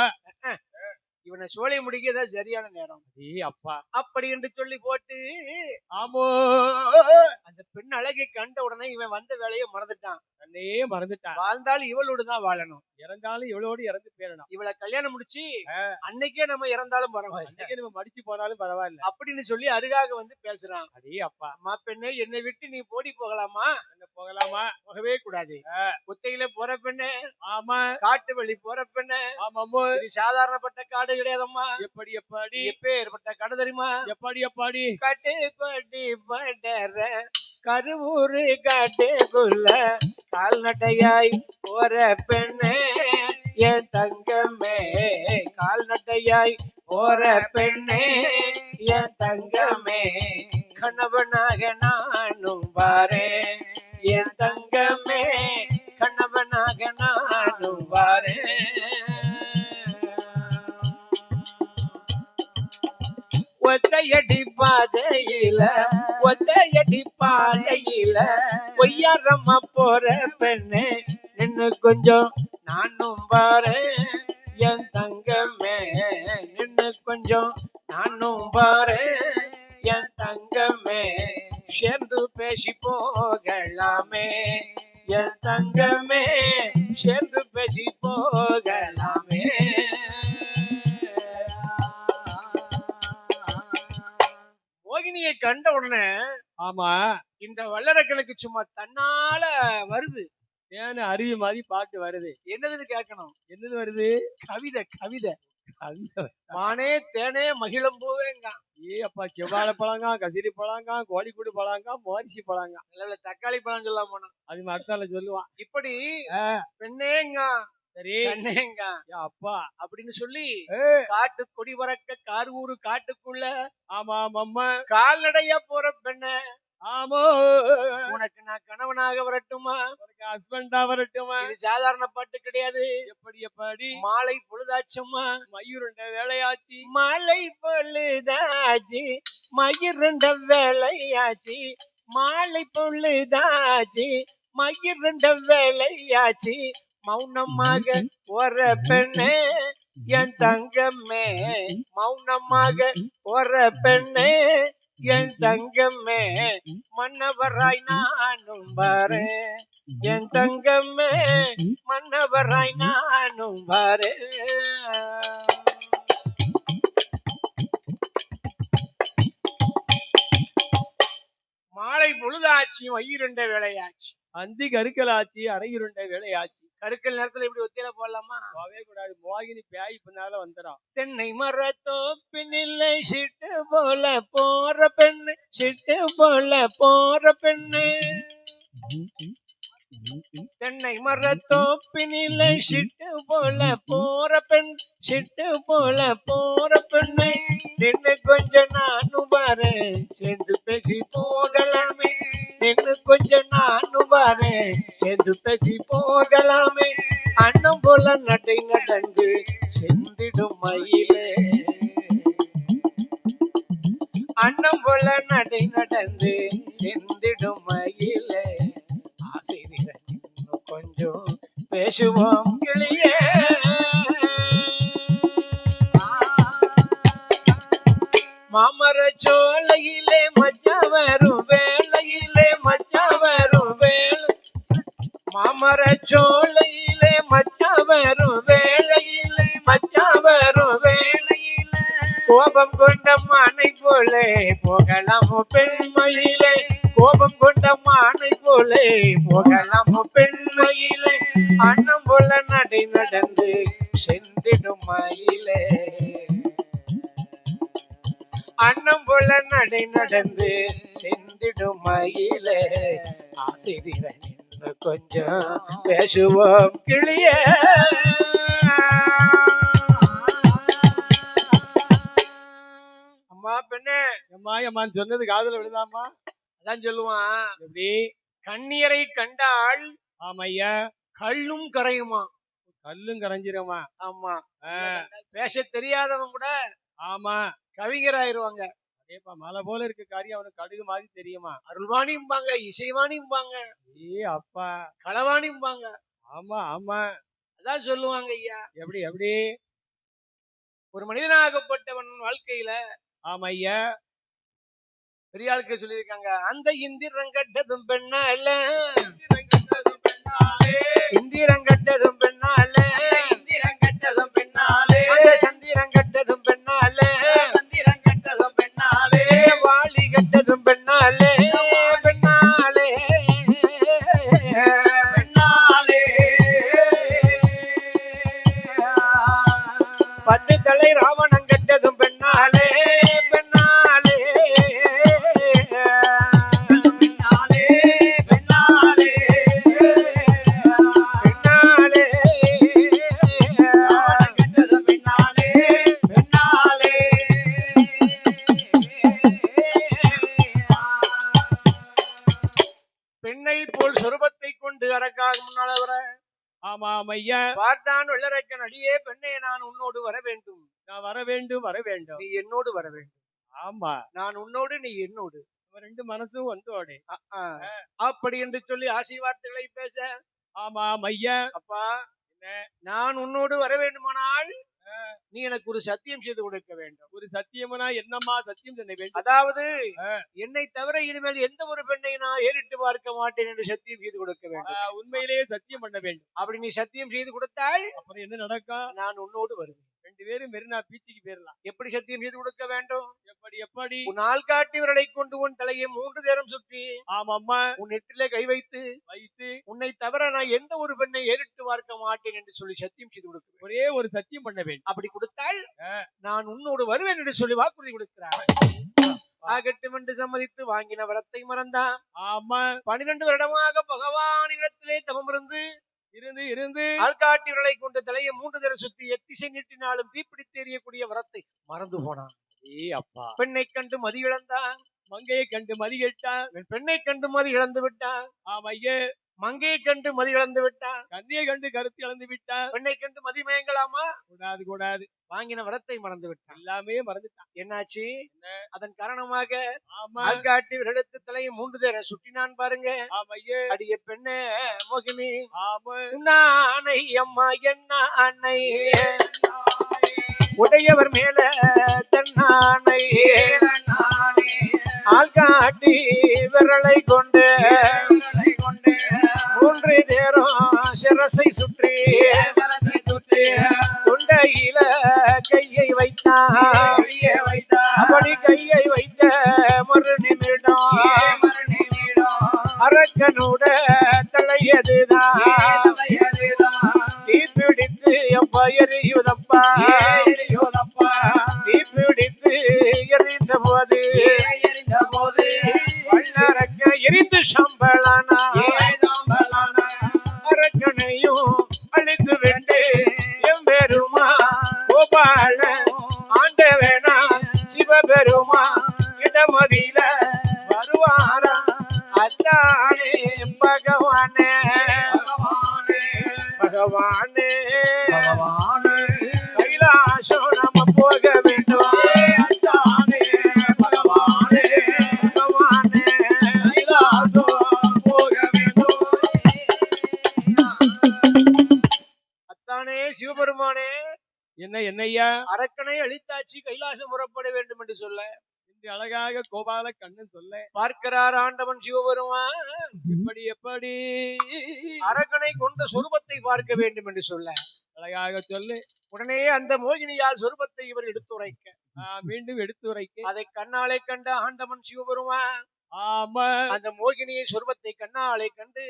இவனை சோழி முடிக்க சரியான நேரம் அப்பா அப்படி என்று சொல்லி போட்டு ஆமோ அந்த பெண் அழகை கண்ட உடனே இவன் வந்த வேலையை மறந்துட்டான் தன்னையே மறந்துட்டான் வாழ்ந்தாலும் இவளோடு தான் வாழணும் இறந்தாலும் இவளோடு இறந்து பேரணும் இவளை கல்யாணம் முடிச்சு அன்னைக்கே நம்ம இறந்தாலும் பரவாயில்ல அன்னைக்கே நம்ம மடிச்சு போனாலும் பரவாயில்ல அப்படின்னு சொல்லி அருகாக வந்து பேசுறான் அப்பா அம்மா பெண்ணே என்னை விட்டு நீ போடி போகலாமா என்ன போகலாமா போகவே கூடாது குத்தையில போற பெண்ணே ஆமா காட்டு வழி போற பெண்ணே ஆமாமோ இது சாதாரணப்பட்ட காடு கிடையாதம்மா எப்படி எப்படி எப்பேற்பட்ட காடு தெரியுமா எப்படி எப்படி காட்டு பாட்டி படற கருவூரு காட்டுக்குள்ள கால்நடையாய் போற பெண்ணே என் தங்கமே கால்நடையாய் போற பெண்ணே என் தங்கமே கணவனாக நானும் பாரே என் தங்கமே கணவனாக நானும் பாரே ஒத்தையடி பாதையில ஒய்யாரம்மா போற பெண்ணே நின்னு கொஞ்சம் நானும் பாரு என் தங்கமே நின்னு கொஞ்சம் நானும் பாரு என் தங்கமே சேர்ந்து பேசி போகலாமே என் தங்கமே சேர்ந்து பேசி போகலாமே மோகினியை கண்ட உடனே ஆமா இந்த வல்லரக்கனுக்கு சும்மா தன்னால வருது ஏன்னு அருவி மாதிரி பாட்டு வருது என்னதுன்னு கேட்கணும் என்னது வருது கவிதை கவிதை மானே தேனே மகிழம்பூவேங்க அப்பா செவ்வாழை பழங்கா, கசிரி பழங்கா, கோழிக்கூடு பழங்கா, மோரிசி பழங்கா, நல்ல தக்காளி பழம் சொல்லாம போனா அது அடுத்தால சொல்லுவான். இப்படி ஆ, பெண்ணேங்க சரி. கண்ணேங்க அப்பா அப்படின்னு சொல்லி ஏ, காட்டு கொடி பறக்க கார்வூரு காட்டுக்குள்ள ஆமா அம்மா, கால்நடையா போற பெண்ண ஆமோ, உனக்கு நான் கணவனாக வரட்டுமா? உனக்கு ஹஸ்பண்டா வரட்டுமா? இது சாதாரண பாட்டு கிடையாது. எப்படி மாலை பொழுதாச்சும்மா, மயூருண்ட வேலையாச்சு, மாலை பொழுதாச்சு, மயிருண்ட வேலையாச்சு, மாலை பொழுதாச்சு, மயிருண்ட வேலையாச்சு, மௌனமாக ஒரு பெண்ணே என் தங்கம்மே, மௌனமாக ஒரு பெண்ணே என் தங்கம்மே, மன்னவராய் நானும் வரேன் என் தங்கம்மே, மன்னவராய் நானும் வரேன். மாலை பொழுதாச்சு, மயிருண்ட வேலையாச்சு, அந்தி கருக்கலாச்சு, அரையுருண்ட வேலையாச்சு. கருக்கல் நேரத்துல இப்படி ஒத்தியில போடலாமா? போவே கூடாது, மோகினி பேய் பின்னால வந்துடும். தென்னை மரத்தோப்பினில்லை சிட்டு போல போற பெண்ணு, சிட்டு போல போற பெண்ணு, தென்னை மரத்தோப்பினில்லை சிட்டு போல போற பெண், சிட்டு போல போற பெண்ணு, நின்னு கொஞ்சம் நானும் பாரு சேர்ந்து பேசி போகலாமே, நின்னு கொஞ்சம் நானும் பாரு சேர்ந்து பேசி போகலாமே, அண்ணன் போல நடை நடந்து சென்றிடும் மயிலே, அண்ணன் போல நடை நடந்து சென்றிடும் மயிலே, ஆசிரியர் இன்னும் கொஞ்சம் பேசுவோம் கிளியே. மாமர சோலையிலே மச்சா வரும் வேளையிலே, மச்சா வரும் வேளை, மாமர சோலையிலே மச்சா வரும் வேளையிலே, மச்சா வரும் வேளையிலே, கோபம் கொண்ட மானை போலே போகலாமோ பெண்மையிலே, கோபம் கொண்ட மானை போலே போகலாமோ பெண்மையிலே, அண்ணன் போல நடை நடந்து சென்றிடும் மயிலே, அண்ணன் போல நடை நடந்து சென்றிடும் மயிலே, ஆசிரியர் இன்னும் கொஞ்சம் பேசுவோம் கிளியே. அம்மா பெண்ணே, எம்மான்னு சொன்னது காதுல விழுதாமா? அதான் சொல்லுவான், எப்படி? கண்ணியரை கண்டால் ஆமையா, கல்லும் கரையுமா. கல்லும் கரைஞ்சிரமா? ஆமா, பேச தெரியாதவன் கூட ஆமா, கவிஞராயிருவாங்க. அதேப்பா மலை போல இருக்க காரியம் அவனுக்கு கடுகு மாதிரி தெரியுமா? அருள்வாணிம்பாங்க, இசைவாணிம்பாங்க, அப்பா களவாணிம்பாங்க. ஆமா ஆமா, அதான் சொல்லுவாங்க ஐயா. எப்படி எப்படி? ஒரு மனிதனாகப்பட்டவன் வாழ்க்கையில ஆமா ஐயா, பெரிய ஆளுக்கு சொல்லியிருக்காங்க, அந்த இந்திரன் கட்டதும் பெண்ணால, இந்திரன் கட்டதும் பெண்ணால, இந்திரன் கட்டதும் பெண்ணாலே, அந்த சந்திரன் கட்டதும் பெண்ணாலே, சந்திரன் கட்டதும் பெண்ணாலே, வாளி கட்டதும் பெண்ணாலே, பெண்ணாலே பெண்ணாலே, பத்து தலை ராவணன் கட்டதும் பெண்ணாலே, பெண்ணாலே பெண்ணாலே, பெண்ணாலே, பெண்ணாலே ராவணன் கட்டதும் பெண்ணாலே, பெண்ணாலே. பெண்ணை போல் சொருபத்தை கொண்டு அரக்காக முன்னால வர ஆமா ஐயா, பார்த்தான் வெள்ளரைக்கன், அடியே பெண்ணே நான் உன்னோடு வர வேண்டும், நான் வர வேண்டும் வர வேண்டும். நீ என்னோடு வர வேண்டும், ஆமா, நான் உன்னோடு நீ என்னோடு, நம்ம ரெண்டு மனசும் ஒன்றோடு. அப்படி என்று சொல்லி ஆசை வார்த்தைகளை பேச, ஆமா ஐயா, அப்பா நான் உன்னோடு வர வேண்டுமானால் நீ எனக்கு ஒரு சத்தியம் செய்து கொடுக்க வேண்டும். ஒரு சத்தியம்னா என்னம்மா சத்தியம் செய்ய வேண்டும்? அதாவது என்னை தவிர இனிமேல் எந்த ஒரு பெண்ணை நான் ஏறிட்டு பார்க்க மாட்டேன் என்று சத்தியம் செய்து கொடுக்க வேண்டும். உண்மையிலேயே சத்தியம் பண்ண வேண்டும். அப்படி நீ சத்தியம் செய்து கொடுத்தால் அப்புறம் என்ன நடக்கும்? நான் உன்னோடு வருவேன். 2 பேரும் மெரினா பீச்சுக்கு போயிடலாம். எப்படி சத்தியம் செய்து கொடுக்க வேண்டும்? எப்படி எப்படி? உன் ஆள் காட்டி விரலை கொண்டு உன் தலையை 3 நேரம் சுற்றி ஆமாம்மா. உன் நெற்றிலே கை வைத்து வைத்து உன்னை தவிர நான் எந்த ஒரு பெண்ணை ஏறிட்டு பார்க்க மாட்டேன் என்று சொல்லி சத்தியம் செய்து கொடுக்க வேண்டும். ஒரே ஒரு சத்தியம் பண்ண வேண்டும். அப்படி கொடுத்தால் நான் உன்னோடு வருவேன் என்று சொல்லி வாக்குறுதி கொடுக்கிறார். ஆகட்டும் என்று சம்மதித்து வாங்கின வரத்தை மறந்தான். ஆமா. 12 வருடமாக பகவானிடத்திலே தவம் இருந்து இருந்து ஆள்காட்டி விரலை கொண்டு தலையை 3 தடவை சுத்தி எத்திசை நீட்டினாலும் தீப்பிடித்து எறியக்கூடிய வரத்தை மறந்து போனான். அப்பா. பெண்ணை கண்டு மதி இழந்தான். மங்கையை கண்டு மதி கேட்டான். பெண்ணை கண்டு மதி இழந்து விட்டான். ஆமையே. மங்கையை கண்டு மதி இழந்து விட்டான். கண்ணியை கண்டு கருத்து இழந்து விட்டான். பெண்ணை கண்டு மதி மயங்கலாமா? கூடாது கூடாது. வாங்கின வரத்தை மறந்து விட்டான். எல்லாமே மறந்துட்டான். என்னாச்சு? அதன் காரணமாக ஆமா. ஆள்காட்டி விரலுக்கு தலையை 3 தடவை சுட்டினான் பாருங்க. ஆமையே. அடிய பெண்ணே மோகினி. ஆமா. உன்னானை அம்மா என்ன அன்னை உடையவர் மேல தன்னானை ஆள்காட்டி விரலை கொண்டு 3 தேரம் சிரசை சுற்றி தொண்டையில கையை வைத்தான். அப்படி கையை வைத்த மறு நிமிடம் அரக்கனோட தலையதுதான் தீப்பிடித்து அப்பா எரியுதப்பா. தீப்பிடித்து எரிந்த போது வல்லரக்க எரிந்து சம்பளானா. அரக்கனையும் அழித்து விட்டு எம்பெருமா கோபால ஆண்டவேனா சிவபெருமா இடமதியில வருவாரா. அத்தானே பகவானே பகவானே கைலாசம் நம்ம போக வேண்டும். அத்தானே பகவானே பகவானே கைலாசம் போக வேண்டும். அத்தானே சிவபெருமானே என்னையா அரக்கனை அழித்தாச்சு கைலாசம் புறப்பட வேண்டும் என்று சொல்ல அழகாக கோபால கண்ணன் சொல்ல பார்க்கிறார் ஆண்டவன் சிவபெருமான். எப்படி எப்படி அரக்கனை கொண்ட சொரூபத்தை பார்க்க வேண்டும் என்று சொல்ல அழகாக சொல்லு. உடனே அந்த மோகினியால் சொரூபத்தை இவர் எடுத்துரைக்க மீண்டும் எடுத்துரைக்க அதை கண்ணாலே கண்ட ஆண்டவன் சிவபெருமான் ஆமா. அந்த மோகினியை சொரூபத்தை கண்ணாலே கண்டு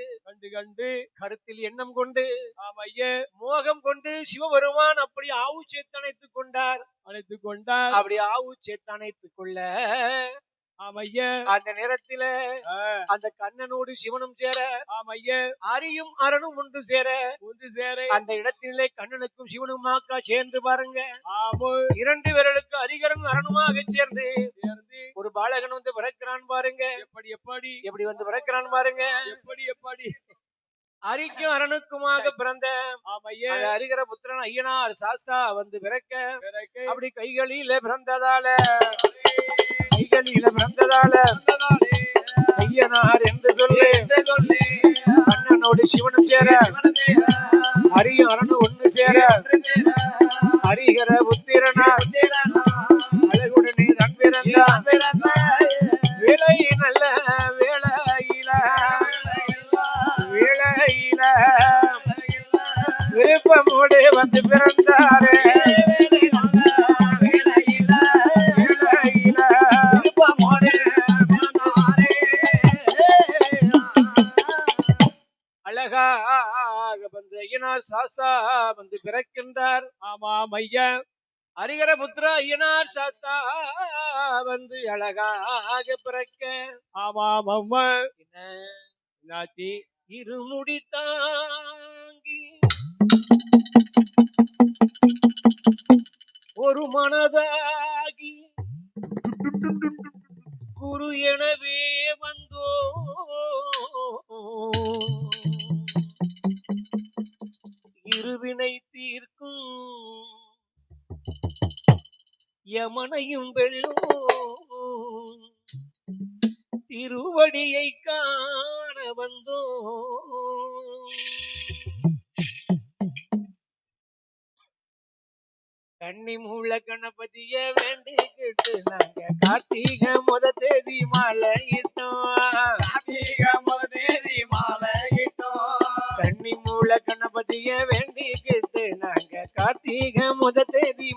கண்டு கருத்தில் எண்ணம் கொண்டு ஆமையே மோகம் கொண்டு சிவபெருமான் அப்படி ஆவு சேத்தனைத்துக் கொண்டார். அப்படி ஆவு சேத்தனைத்துக் கொள்ள ஆமையா அந்த நேரத்தில அந்த கண்ணனோடு சிவனும் சேர ஆமையா அரியும் அரணும் ஒன்று சேர அந்த இடத்திலே கண்ணனுக்கும் சிவனுமாக்கா சேர்ந்து பாருங்க. 2 விரலுக்கு அரிகரன் அரணுமாக சேர்ந்து ஒரு பாலகன் வந்து பிறக்கிறான் பாருங்க. எப்படி வந்து பிறக்கிறான் பாருங்க. எப்படி அரிக்கும் அரணுக்குமாக பிறந்த அரிகர புத்திரன் ஐயனார் சாஸ்தா வந்து பிறக்க அப்படி கைகளில பிறந்ததால ஐயனார் என்று சொல்லு. கண்ணனோடு சிவனும் சேர அரியும் அரணும் ஒண்ணு சேர ஹரிகர புத்திரனா அழகுடனே தன் பிறந்தான். வேலை நல்ல வேலையில விருப்பமோடு வந்து பிறந்தாரே. அழகாக வந்து ஐயனார் சாஸ்தா வந்து பிறக்கின்றார். ஆமாம் ஐயா. ஹரிகர புத்திர ஐயனார் சாஸ்தா வந்து அழகாக பிறக்க ஆமாம் அம்மா. என்னாச்சு? இருமுடி தாங்கி ஒரு மனதாகி குரு எனவே வந்தோ இருவினை தீர்க்கும் யமனையும் வெல்லும் திருவடியை காண வந்தோ. கன்னி மூல கணபதிய வேண்டிக்கிட்டு நாங்க கார்த்திகை முத தேதி மாலையிட்டோம். கன்னி மூல கணபதிய வேண்டிக்கிட்டு நாங்க கார்த்திகை முத தேதி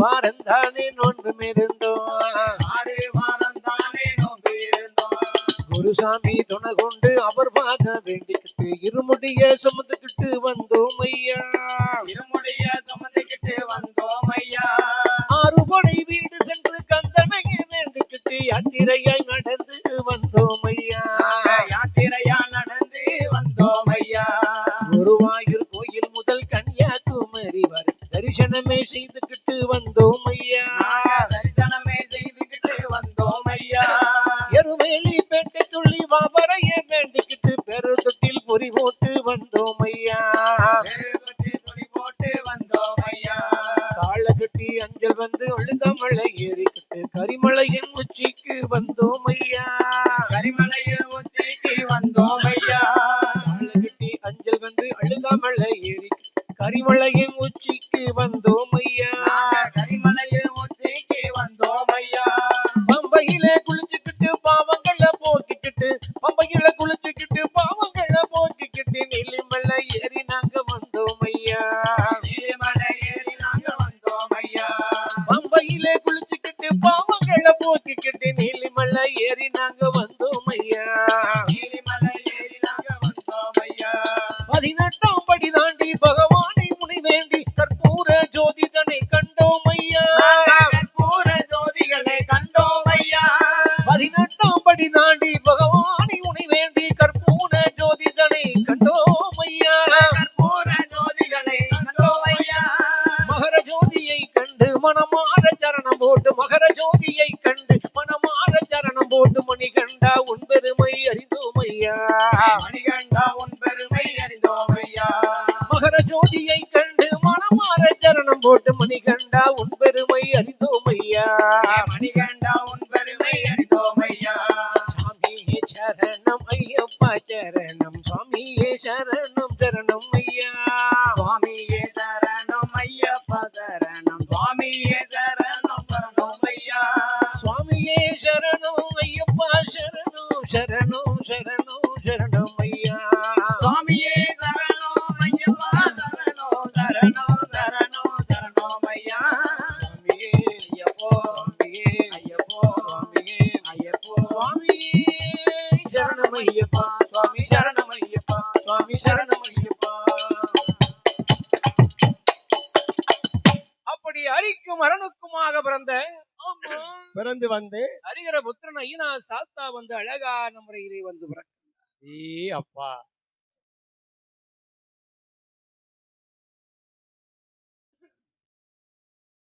வாரம் தானே நோன்பும் இருந்தோம் 6 வாரம் தானே நோன்பு இருந்தோம் குருசாமி துணை கொண்டு அவர் பாத வேண்டிக்கிட்டு இருமுடிய சுமந்துக்கிட்டு வந்தோம் ஐயா இருமுடிய சுமந்துக்கிட்டு வந்தோம் ஐயா 6 படை வீடு சென்று கந்தனையை வேண்டிக்கிட்டு யாத்திரையாய் நடந்து வந்தோம் ஐயா யாத்திரையா நடந்து வந்தோம் ஐயா குருவாயூர் கோயில் முதல் கன்னியாகுமரி வரை தரிசனமே செய்துக்கிட்டு வந்தோம் ஐயா தரிசனமே செய்துக்கிட்டு வந்தோம் ஐயா எருமேலி பேட்டை துள்ளி பாபரைய வேண்டிக்கிட்டு பெரு தொட்டில் பொறி போட்டு வந்தோம் ஐயா துணி போட்டு வந்தோம் ஐயா காளகட்டி அஞ்சல் வந்து அழுதமலை ஏறிக்கிட்டு கரிமலையின் உச்சிக்கு வந்தோம் ஐயா கரிமலையில் உச்சிக்கு வந்தோம் ஐயா காளகட்டி அஞ்சல் வந்து அழுதமலை ஏறிக்கிட்டு கரிமலையின் உச்சிக்கு வந்தோம் ஐயா கரிமலையில் உச்சிக்கு வந்தோம் ஐயா பம்பையில குளிச்சுக்கிட்டு பாவங்களை போக்கிக்கிட்டு பம்பையில குளிச்சுக்கிட்டு பாவங்களை போக்கிக்கிட்டு நீலிமலை ஏறி நாங்க வந்தோம் ஐயா நீலிமலை ஏறி நாங்க வந்தோம் ஐயா பம்பையில குளிச்சுக்கிட்டு பாவங்களை போக்கிக்கிட்டு நீலிமலை ஏறி நாங்க வந்தோம் ஐயா நீலிமலை ஏறி நாங்க வந்தோம் ஐயா 18ஆம் படி தாண்டி பகவானை முனை வேண்டி கற்பூர ஜோதிதனை கண்டோம் ஐயா கற்பூர ஜோதிகளை கண்டோம் ஐயா 18ஆம் படி தாண்டி பகவானை முனை வேண்டி கற்பூர ஜோதிதனை கண்டோம் ஐயா கற்பூர ஜோதிகளை கண்டோம் ஐயா மகர ஜோதியை கண்டு மனமார சரணம் போட்டு மகர ஜோதியை கண்டு மனமார சரணம் போட்டு மணிகண்டா உன் பெருமை அறிந்தோம் ஐயா மணிகண்டா உன் பெருமை அறிந்தோம் ஐயா மகர ஜோதியை கண்டு மனமார சரணம் போட்டு மணிகண்டா உன் பெருமை அறிந்தோம் ஐயா மணிகண்டா உன் பெருமை அறிந்தோம் ஐயா சுவாமியே சரணம் ஐயப்பா சரணம் சுவாமியே சரணம் சரணம் ஐயா சுவாமியே சரணம் ஐயப்பா சரணம் சுவாமியே சரணம் சரணம் ஐயா சுவாமியே சரணம் ஐயப்பா சரணம் சரணம் சரணம் சரணம் ஐயா சுவாமியே சரணம் ஐயப்பா சரணம் சரணம் சரணம் சரணம் ஐயா சுவாமியே ஐயப்போ சுவாமியே ஐயப்போ சுவாமியே ஐயப்போ சுவாமியே சரணம் ஐயப்பா சுவாமி சரணம் ஐயப்பா சுவாமி சரணம் ஐயப்பா அப்படி அரிக்கும் அரணுக்குமாக பிறந்து வந்து ஹரிகர புத்திரன் ஐயனா சாஸ்தா வந்து அழகான முறையிலே வந்து பிறக்க ஏ அப்பா